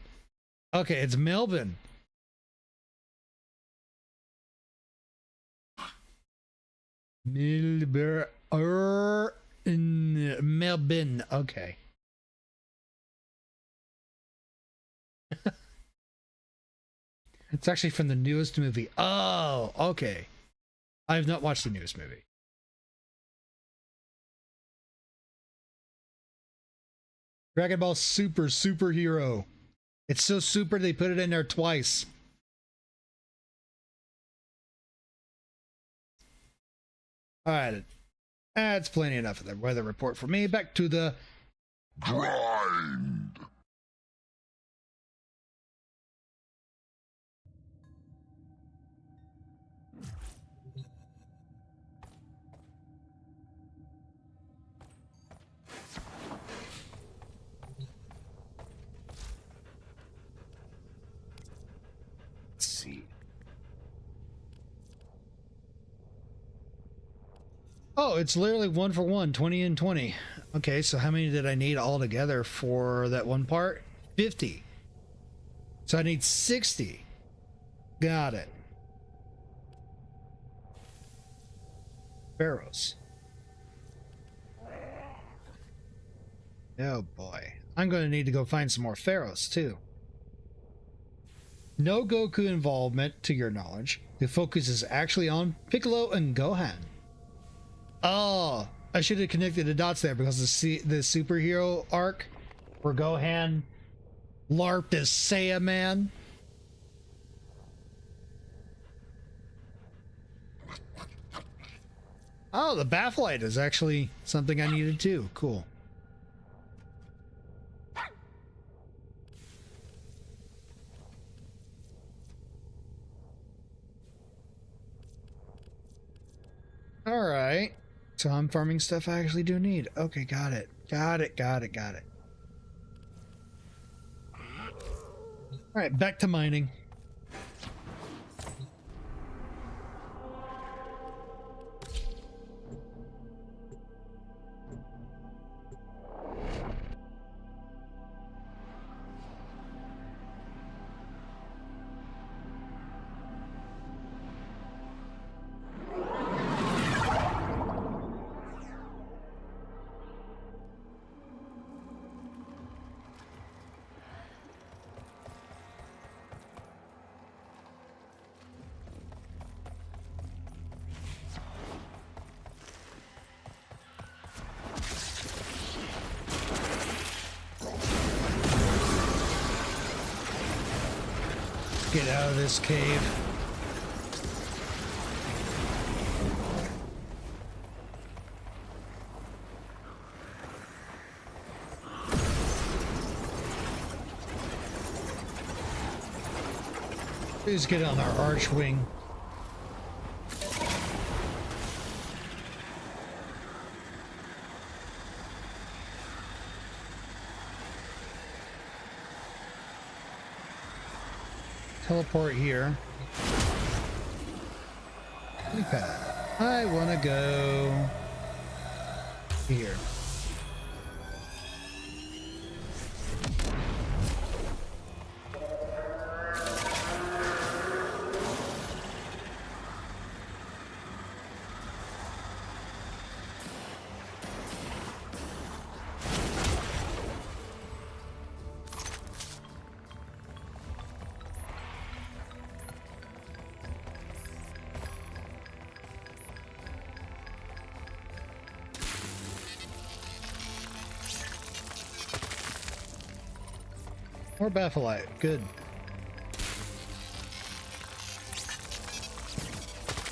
Okay, it's Melbourne. Melbourne. Okay. It's actually from the newest movie. Oh, okay. I have not watched the newest movie. Dragon Ball Super Superhero. It's so super they put it in there twice. All right. That's plenty enough of the weather report for me. Back to the grind. Let's see. Oh, it's literally 1 for 1, 20 and 20. Okay, so how many did I need altogether for that one part? 50. So I need 60. Got it. Pharaohs. Oh boy. I'm going to need to go find some more pharaohs too. No Goku involvement, to your knowledge. The focus is actually on Piccolo and Gohan. Oh, I should have connected the dots there because the superhero arc where Gohan LARPed as Saiyaman. Oh, the bathlight is actually something I needed too. Cool. All right. So I'm farming stuff I actually do need. Okay, got it. Got it. All right, back to mining. Get out of this cave. Please get on our archwing. teleport here. Okay. I want to go here. More Baphilite. Good.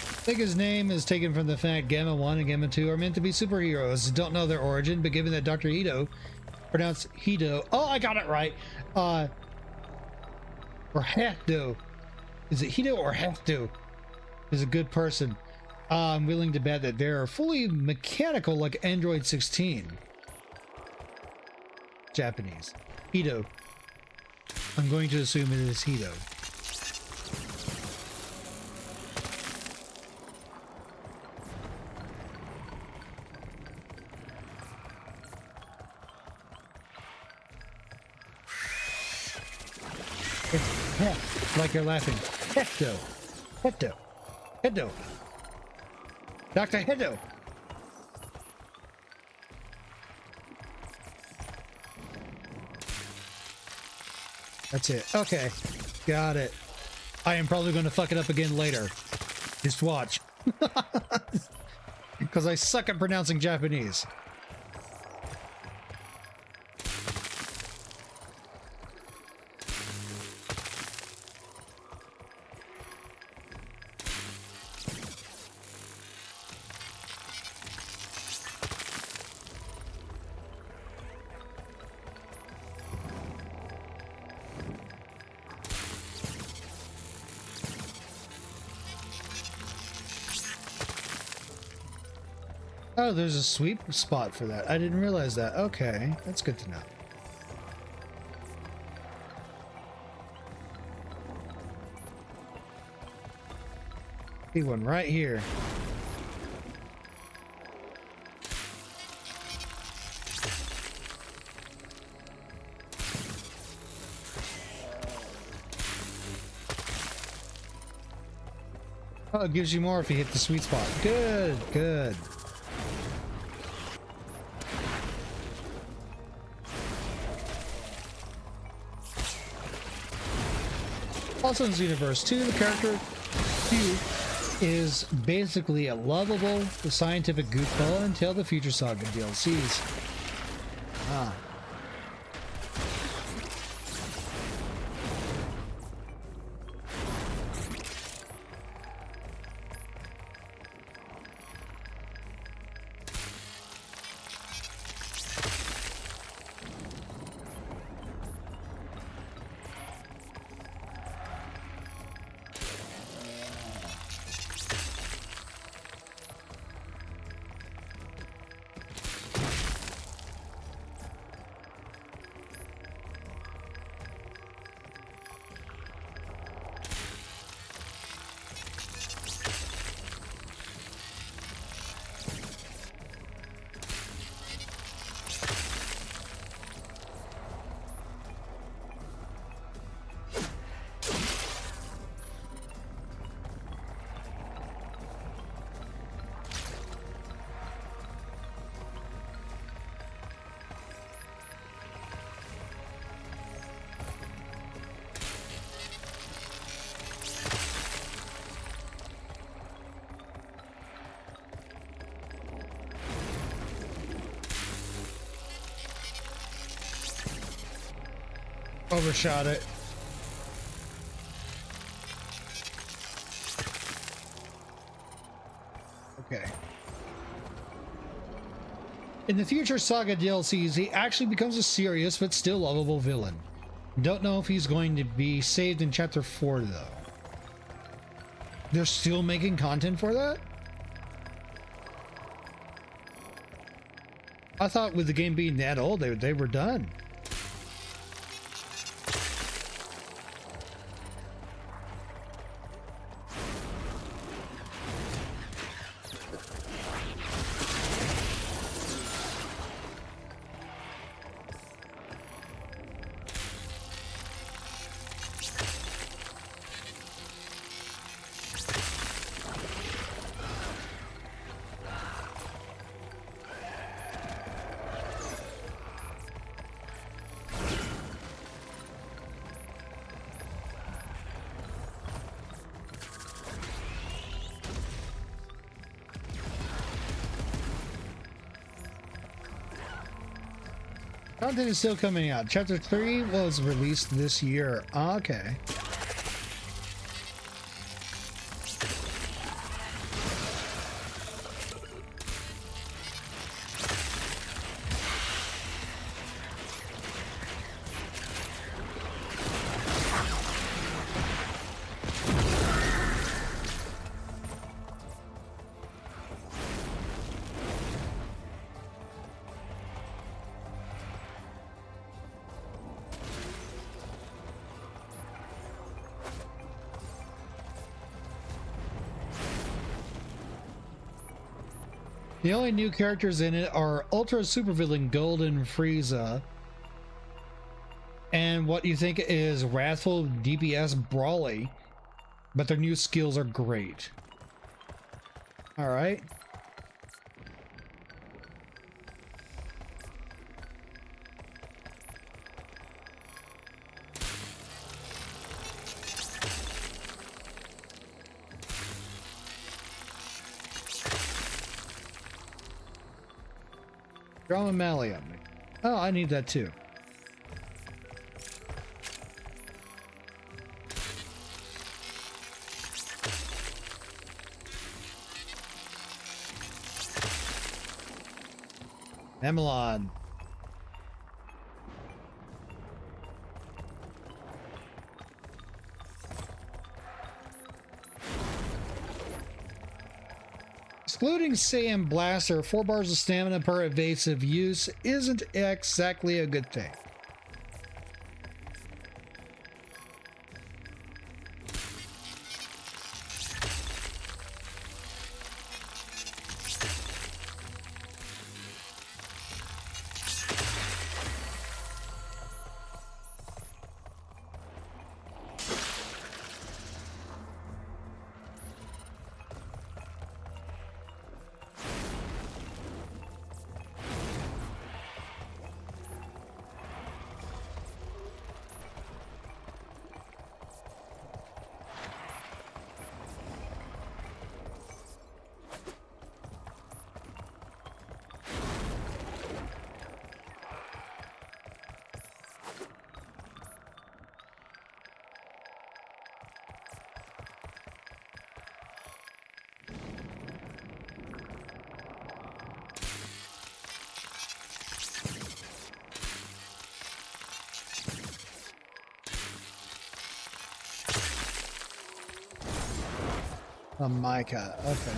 I think his name is taken from the fact Gamma 1 and Gamma 2 are meant to be superheroes. Don't know their origin, but given that Dr. Hito, pronounced Hito, oh, I got it right. Or Hafdo. Is it Hito or Hafdo? Is a good person. I'm willing to bet that they're fully mechanical like Android 16. Japanese. Hito. I'm going to assume it is Hito. It's like you're laughing. Hecto. Hecto. Hecto. Dr. Hecto. That's it. Okay. Got it. I am probably going to fuck it up again later. Just watch. Because I suck at pronouncing Japanese. Oh, there's a sweep spot for that. I didn't realize that. Okay, that's good to know. See one right here. Oh, it gives you more if you hit the sweet spot. Good, good. Also in Xenoverse 2, the character Q is basically a lovable, scientific goofball until the Future Saga DLCs. Ah. Overshot it. Okay. In the Future Saga DLCs, he actually becomes a serious but still lovable villain. Don't know if he's going to be saved in Chapter 4, though. They're still making content for that? I thought with the game being that old, they were done. Content is still coming out. Chapter 3 was released this year. Okay. The only new characters in it are Ultra Supervillain Golden Frieza and what you think is Wrathful DPS Brawly, but their new skills are great. Alright. Drama Malium. Oh, I need that too. Emelon. Excluding Saiyan Blaster, 4 bars of stamina per evasive use isn't exactly a good thing. A mica, okay.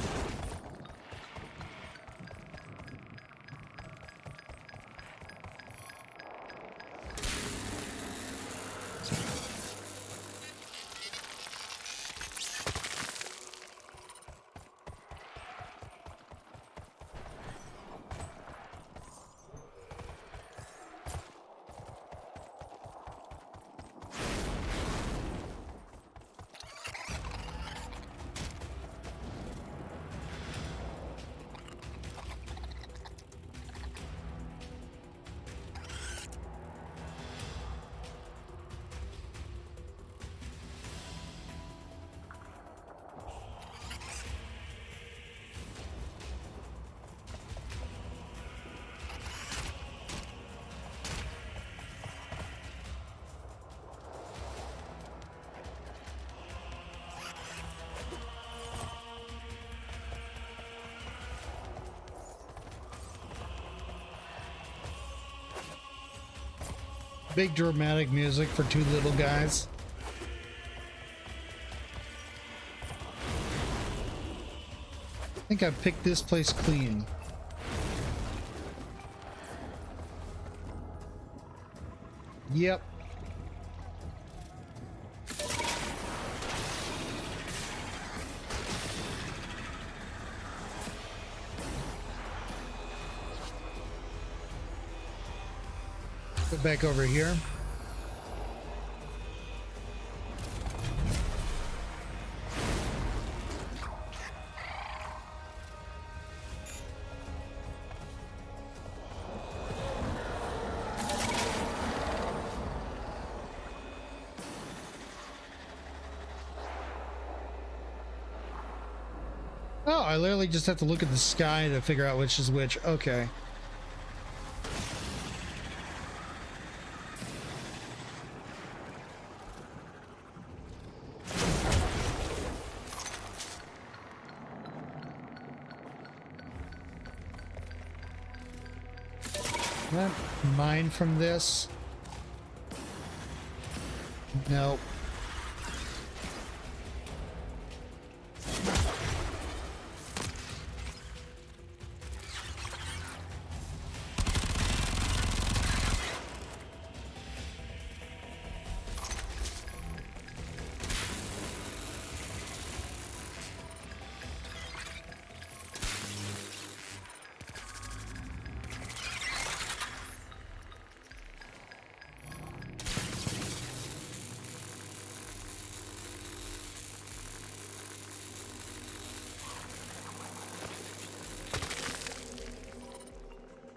Big dramatic music for two little guys. I think I picked this place clean. Yep. Go back over here. Oh, I literally just have to look at the sky to figure out which is which. Okay. Can I mine from this? Nope.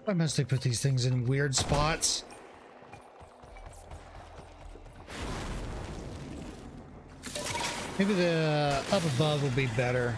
Why must they put these things in weird spots? Maybe the up above will be better.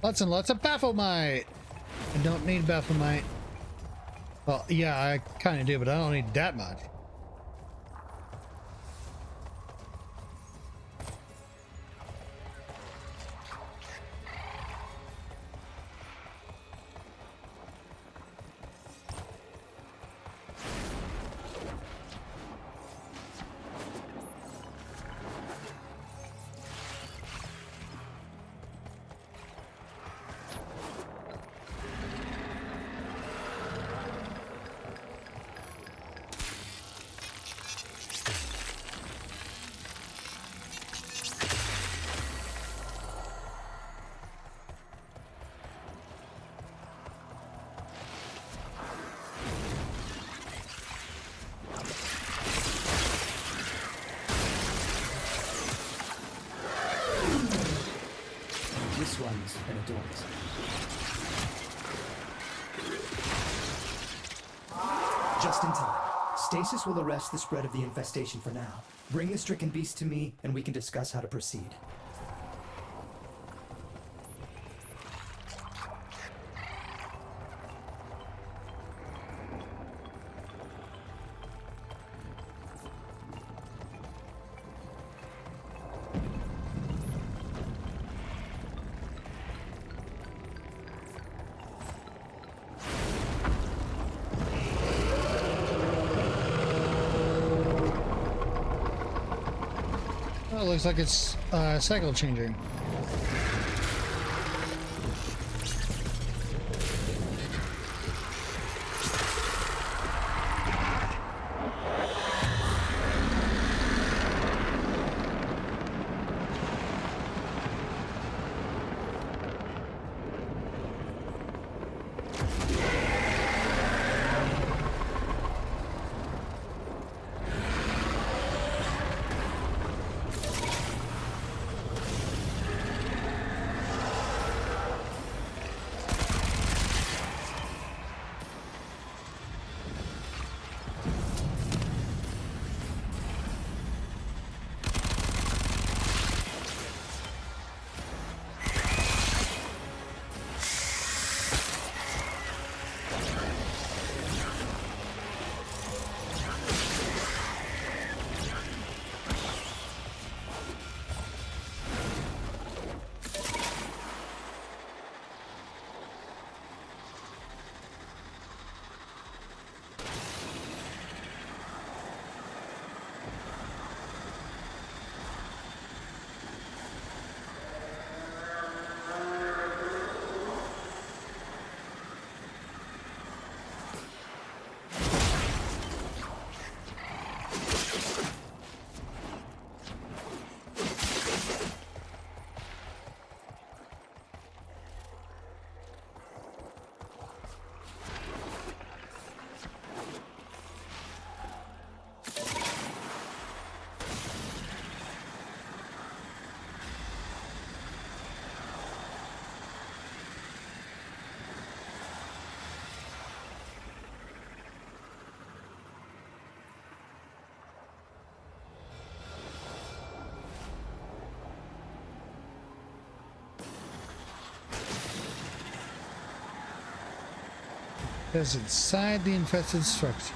Lots and lots of Baphomet. I don't need Baphomet. Well, yeah, I kind of do, but I don't need that much. This one's an adult. Just in time. Stasis will arrest the spread of the infestation for now. Bring the stricken beast to me, and we can discuss how to proceed. Oh, it looks like it's cycle changing. That's inside the infested structure.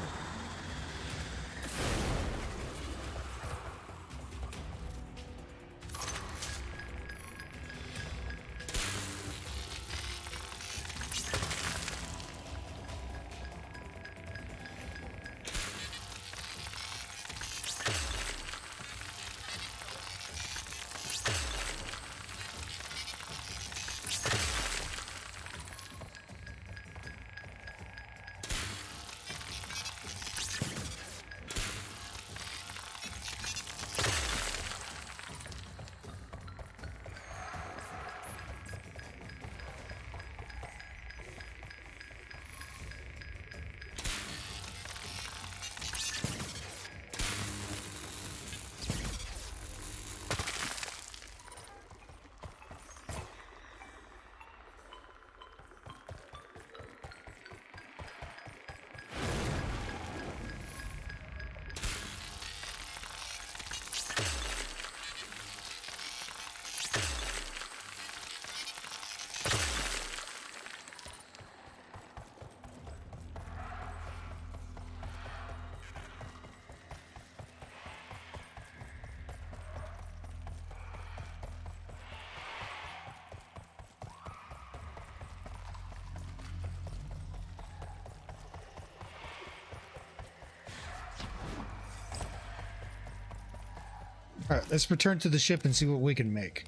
Alright, let's return to the ship and see what we can make.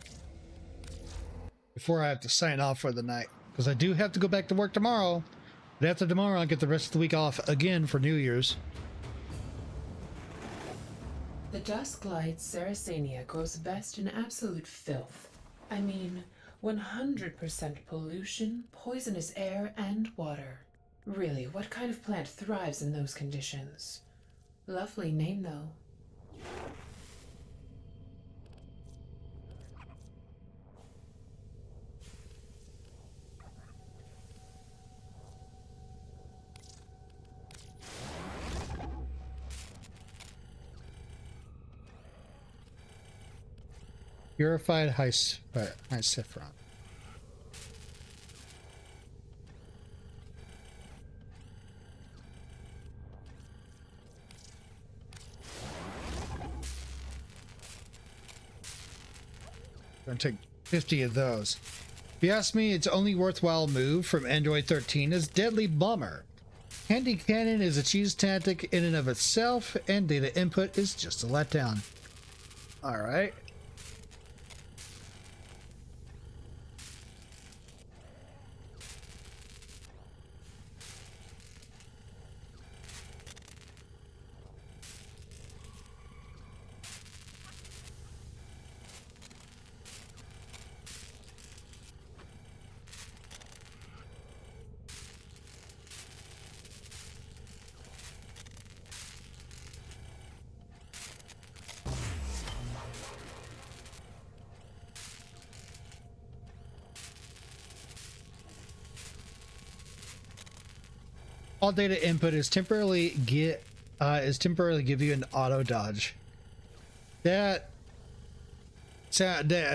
Before I have to sign off for the night. Because I do have to go back to work tomorrow. But after tomorrow, I'll get the rest of the week off again for New Year's. The dust glide Saracenia grows best in absolute filth. I mean, 100% pollution, poisonous air, and water. Really, what kind of plant thrives in those conditions? Lovely name, though. Purified high saffron. Gonna take 50 of those. If you ask me, its only worthwhile move from Android 13 is Deadly Bomber. Handy Cannon is a cheese tactic in and of itself, and data input is just a letdown. Alright. All data input is temporarily give you an auto dodge. That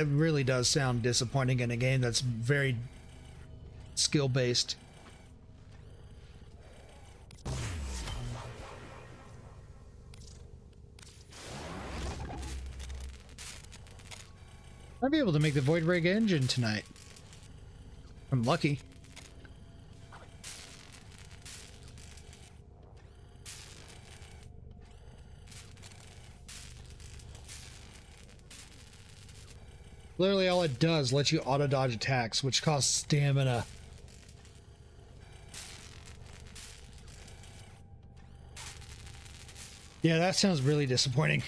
really does sound disappointing in a game that's very skill based. I'll be able to make the Void Rig engine tonight. I'm lucky. Literally all it does lets you auto dodge attacks, which costs stamina. Yeah, that sounds really disappointing.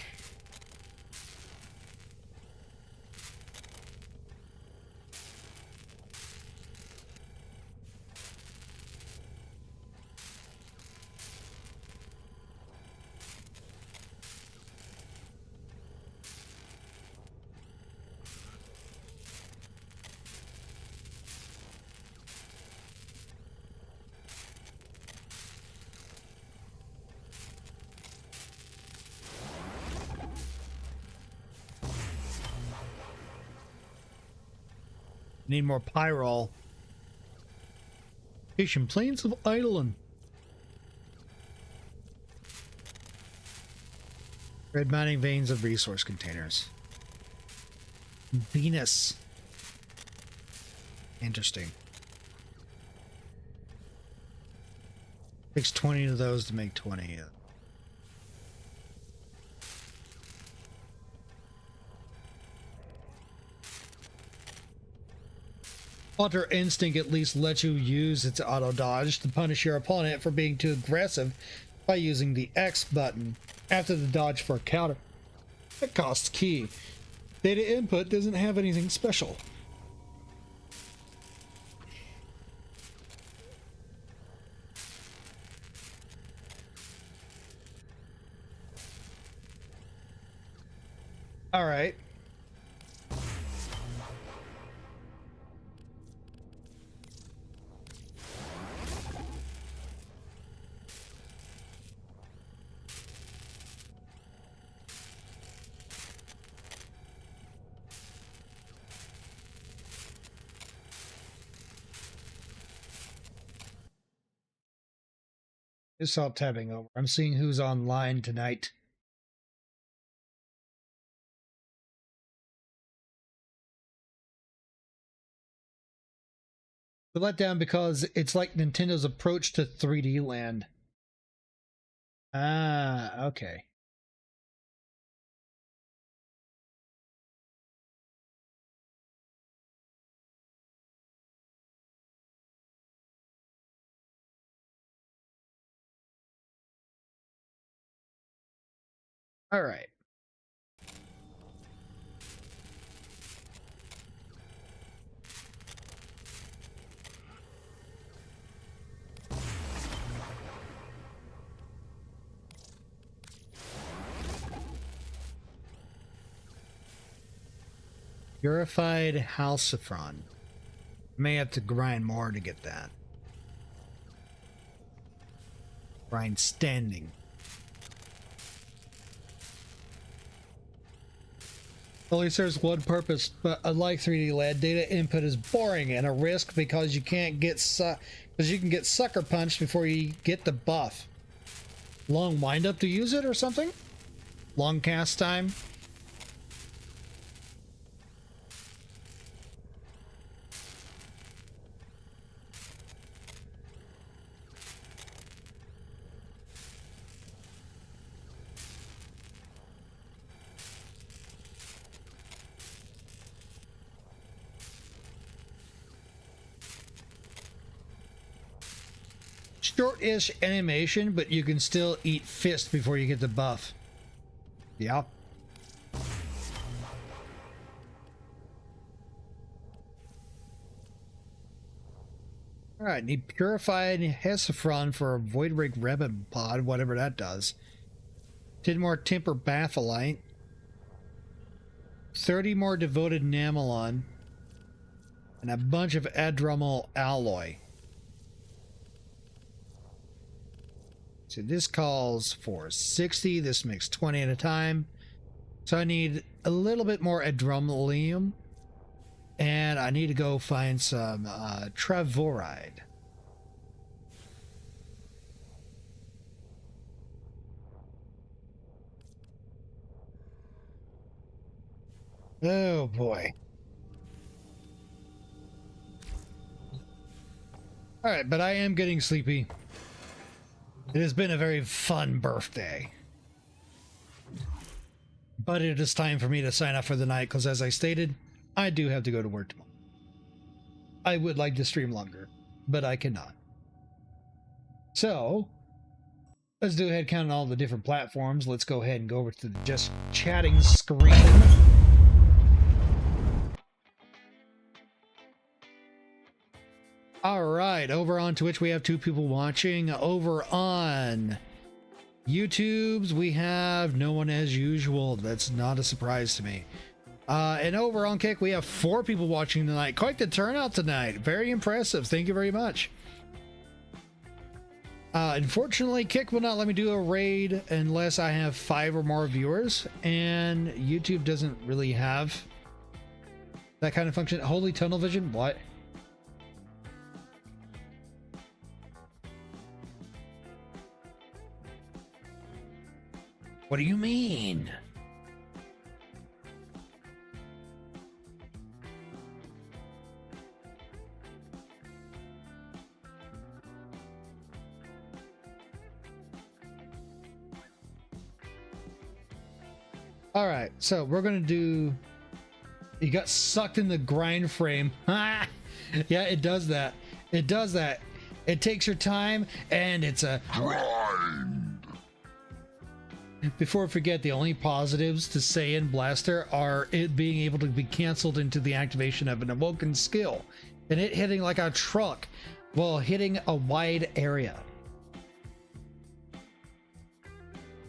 Need more pyrol. Asian plains of Eidolon. Red mining veins of resource containers. Venus. Interesting. Takes 20 of those to make 20. Hunter Instinct at least lets you use its auto dodge to punish your opponent for being too aggressive by using the X button after the dodge for a counter. It costs key. Data input doesn't have anything special. All right. Just all tabbing over. I'm seeing who's online tonight. The letdown because it's like Nintendo's approach to 3D Land. Ah, okay. All right. Purified Halcifron. May have to grind more to get that. Grind standing. Only serves one purpose, but unlike 3D Land, data input is boring and a risk because you can't get you can get sucker punched before you get the buff. Long wind up to use it or something? Long cast time? Short-ish animation, but you can still eat fist before you get the buff. Yeah. Alright, need purified Hesifron for a Void Rig Rebel Pod, whatever that does. 10 more Temper Batholite. 30 more Devoted Namelon. And a bunch of Adromel Alloy. So this calls for 60. This makes 20 at a time. So I need a little bit more Adromelium. And I need to go find some Travoride. Oh boy. Alright, but I am getting sleepy. It has been a very fun birthday. But it is time for me to sign off for the night because, as I stated, I do have to go to work tomorrow. I would like to stream longer, but I cannot. So, let's do a head count on all the different platforms. Let's go ahead and go over to the just chatting screen. Alright, over on Twitch we have 2 people watching. Over on YouTube's we have no one as usual. That's not a surprise to me. And over on Kick we have 4 people watching tonight. Quite the turnout tonight. Very impressive. Thank you very much. Unfortunately, Kick will not let me do a raid unless I have 5 or more viewers. And YouTube doesn't really have that kind of function. Holy tunnel vision? What? What do you mean? All right, so we're gonna do. You got sucked in the grind frame. Yeah, it does that. It does that. It takes your time, and it's a grind. Before I forget, the only positives to Saiyan Blaster are it being able to be canceled into the activation of an awoken skill, and it hitting like a truck while hitting a wide area.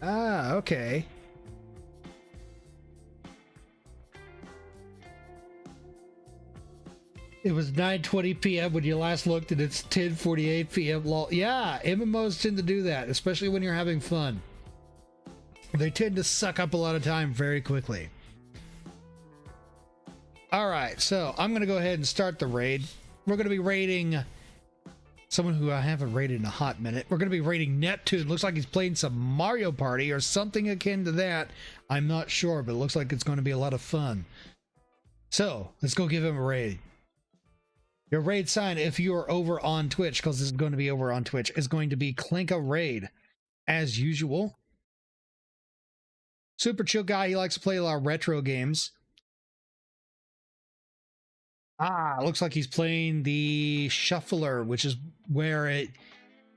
Ah, okay. It was 9:20 p.m. when you last looked, and it's 10:48 p.m. Lol. Yeah, MMOs tend to do that, especially when you're having fun. They tend to suck up a lot of time very quickly. All right, so I'm going to go ahead and start the raid. We're going to be raiding someone who I haven't raided in a hot minute. We're going to be raiding Neptune. Looks like he's playing some Mario Party or something akin to that. I'm not sure, but it looks like it's going to be a lot of fun. So let's go give him a raid. Your raid sign, if you are over on Twitch, because this is going to be over on Twitch, is going to be Clanka Raid, as usual. Super chill guy. He likes to play a lot of retro games. Looks like he's playing the Shuffler, which is where it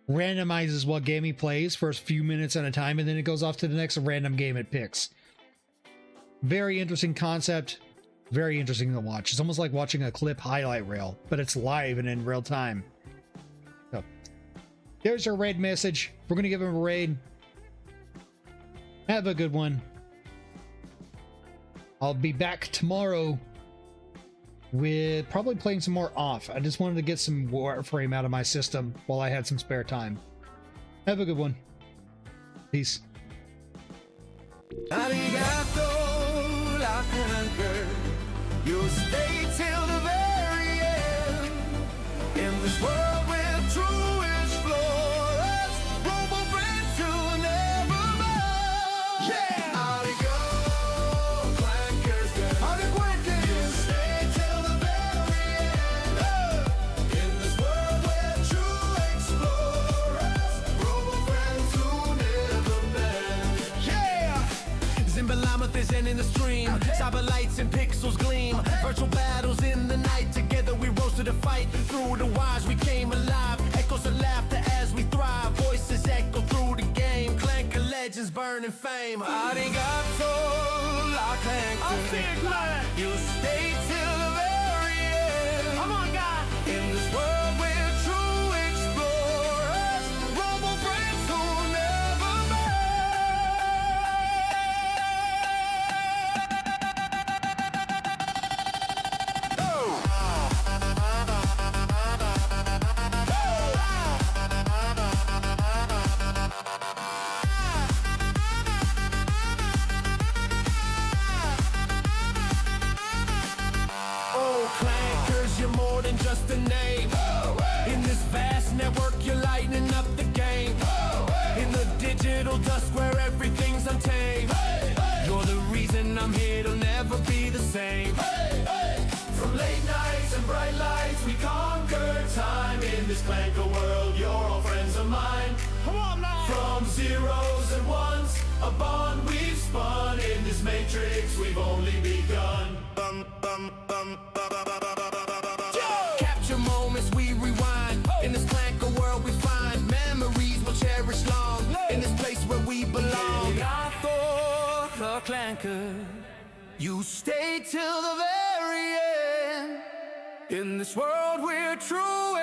randomizes what game he plays for a few minutes at a time, and then it goes off to the next random game it picks. Very interesting concept. Very interesting to watch. It's almost like watching a clip highlight reel, but it's live and in real time. So, there's our raid message. We're going to give him a raid. Have a good one. I'll be back tomorrow with probably playing some more off. I just wanted to get some Warframe out of my system while I had some spare time. Have a good one. Peace. You'll stay till the very end. In this world with true explorers, robo friends who never mind. Yeah! Out it go, clankers go. Out it quickly. You'll stay till the very end. In this world with true explorers, robo friends who never met. Yeah! Zimbalamoth is in the stream. Cyber lights and pixels gleam. Virtual battles in the night. Together we rose to the fight. Through the wires we came alive. Echoes of laughter as we thrive. Voices echo through the game. Clanker legends burning fame. Arigato, la clanker. I'll see it, Clank. You stay till the very end. Come on, guys. In this world we're true explorers. Robo friends who never just a name. In this vast network, you're lighting up the game. In the digital dust where everything's untamed. You're the reason I'm here, it'll never be the same. From late nights and bright lights, we conquer time. In this clanker world, you're all friends of mine. Come on now. From zeros and ones, a bond we've spun. In this matrix, we've only begun. Capture moments, we rewind. In this clanker world, we find memories we'll cherish long. In this place where we belong. The clanker, you stay till the very end. In this world, we're true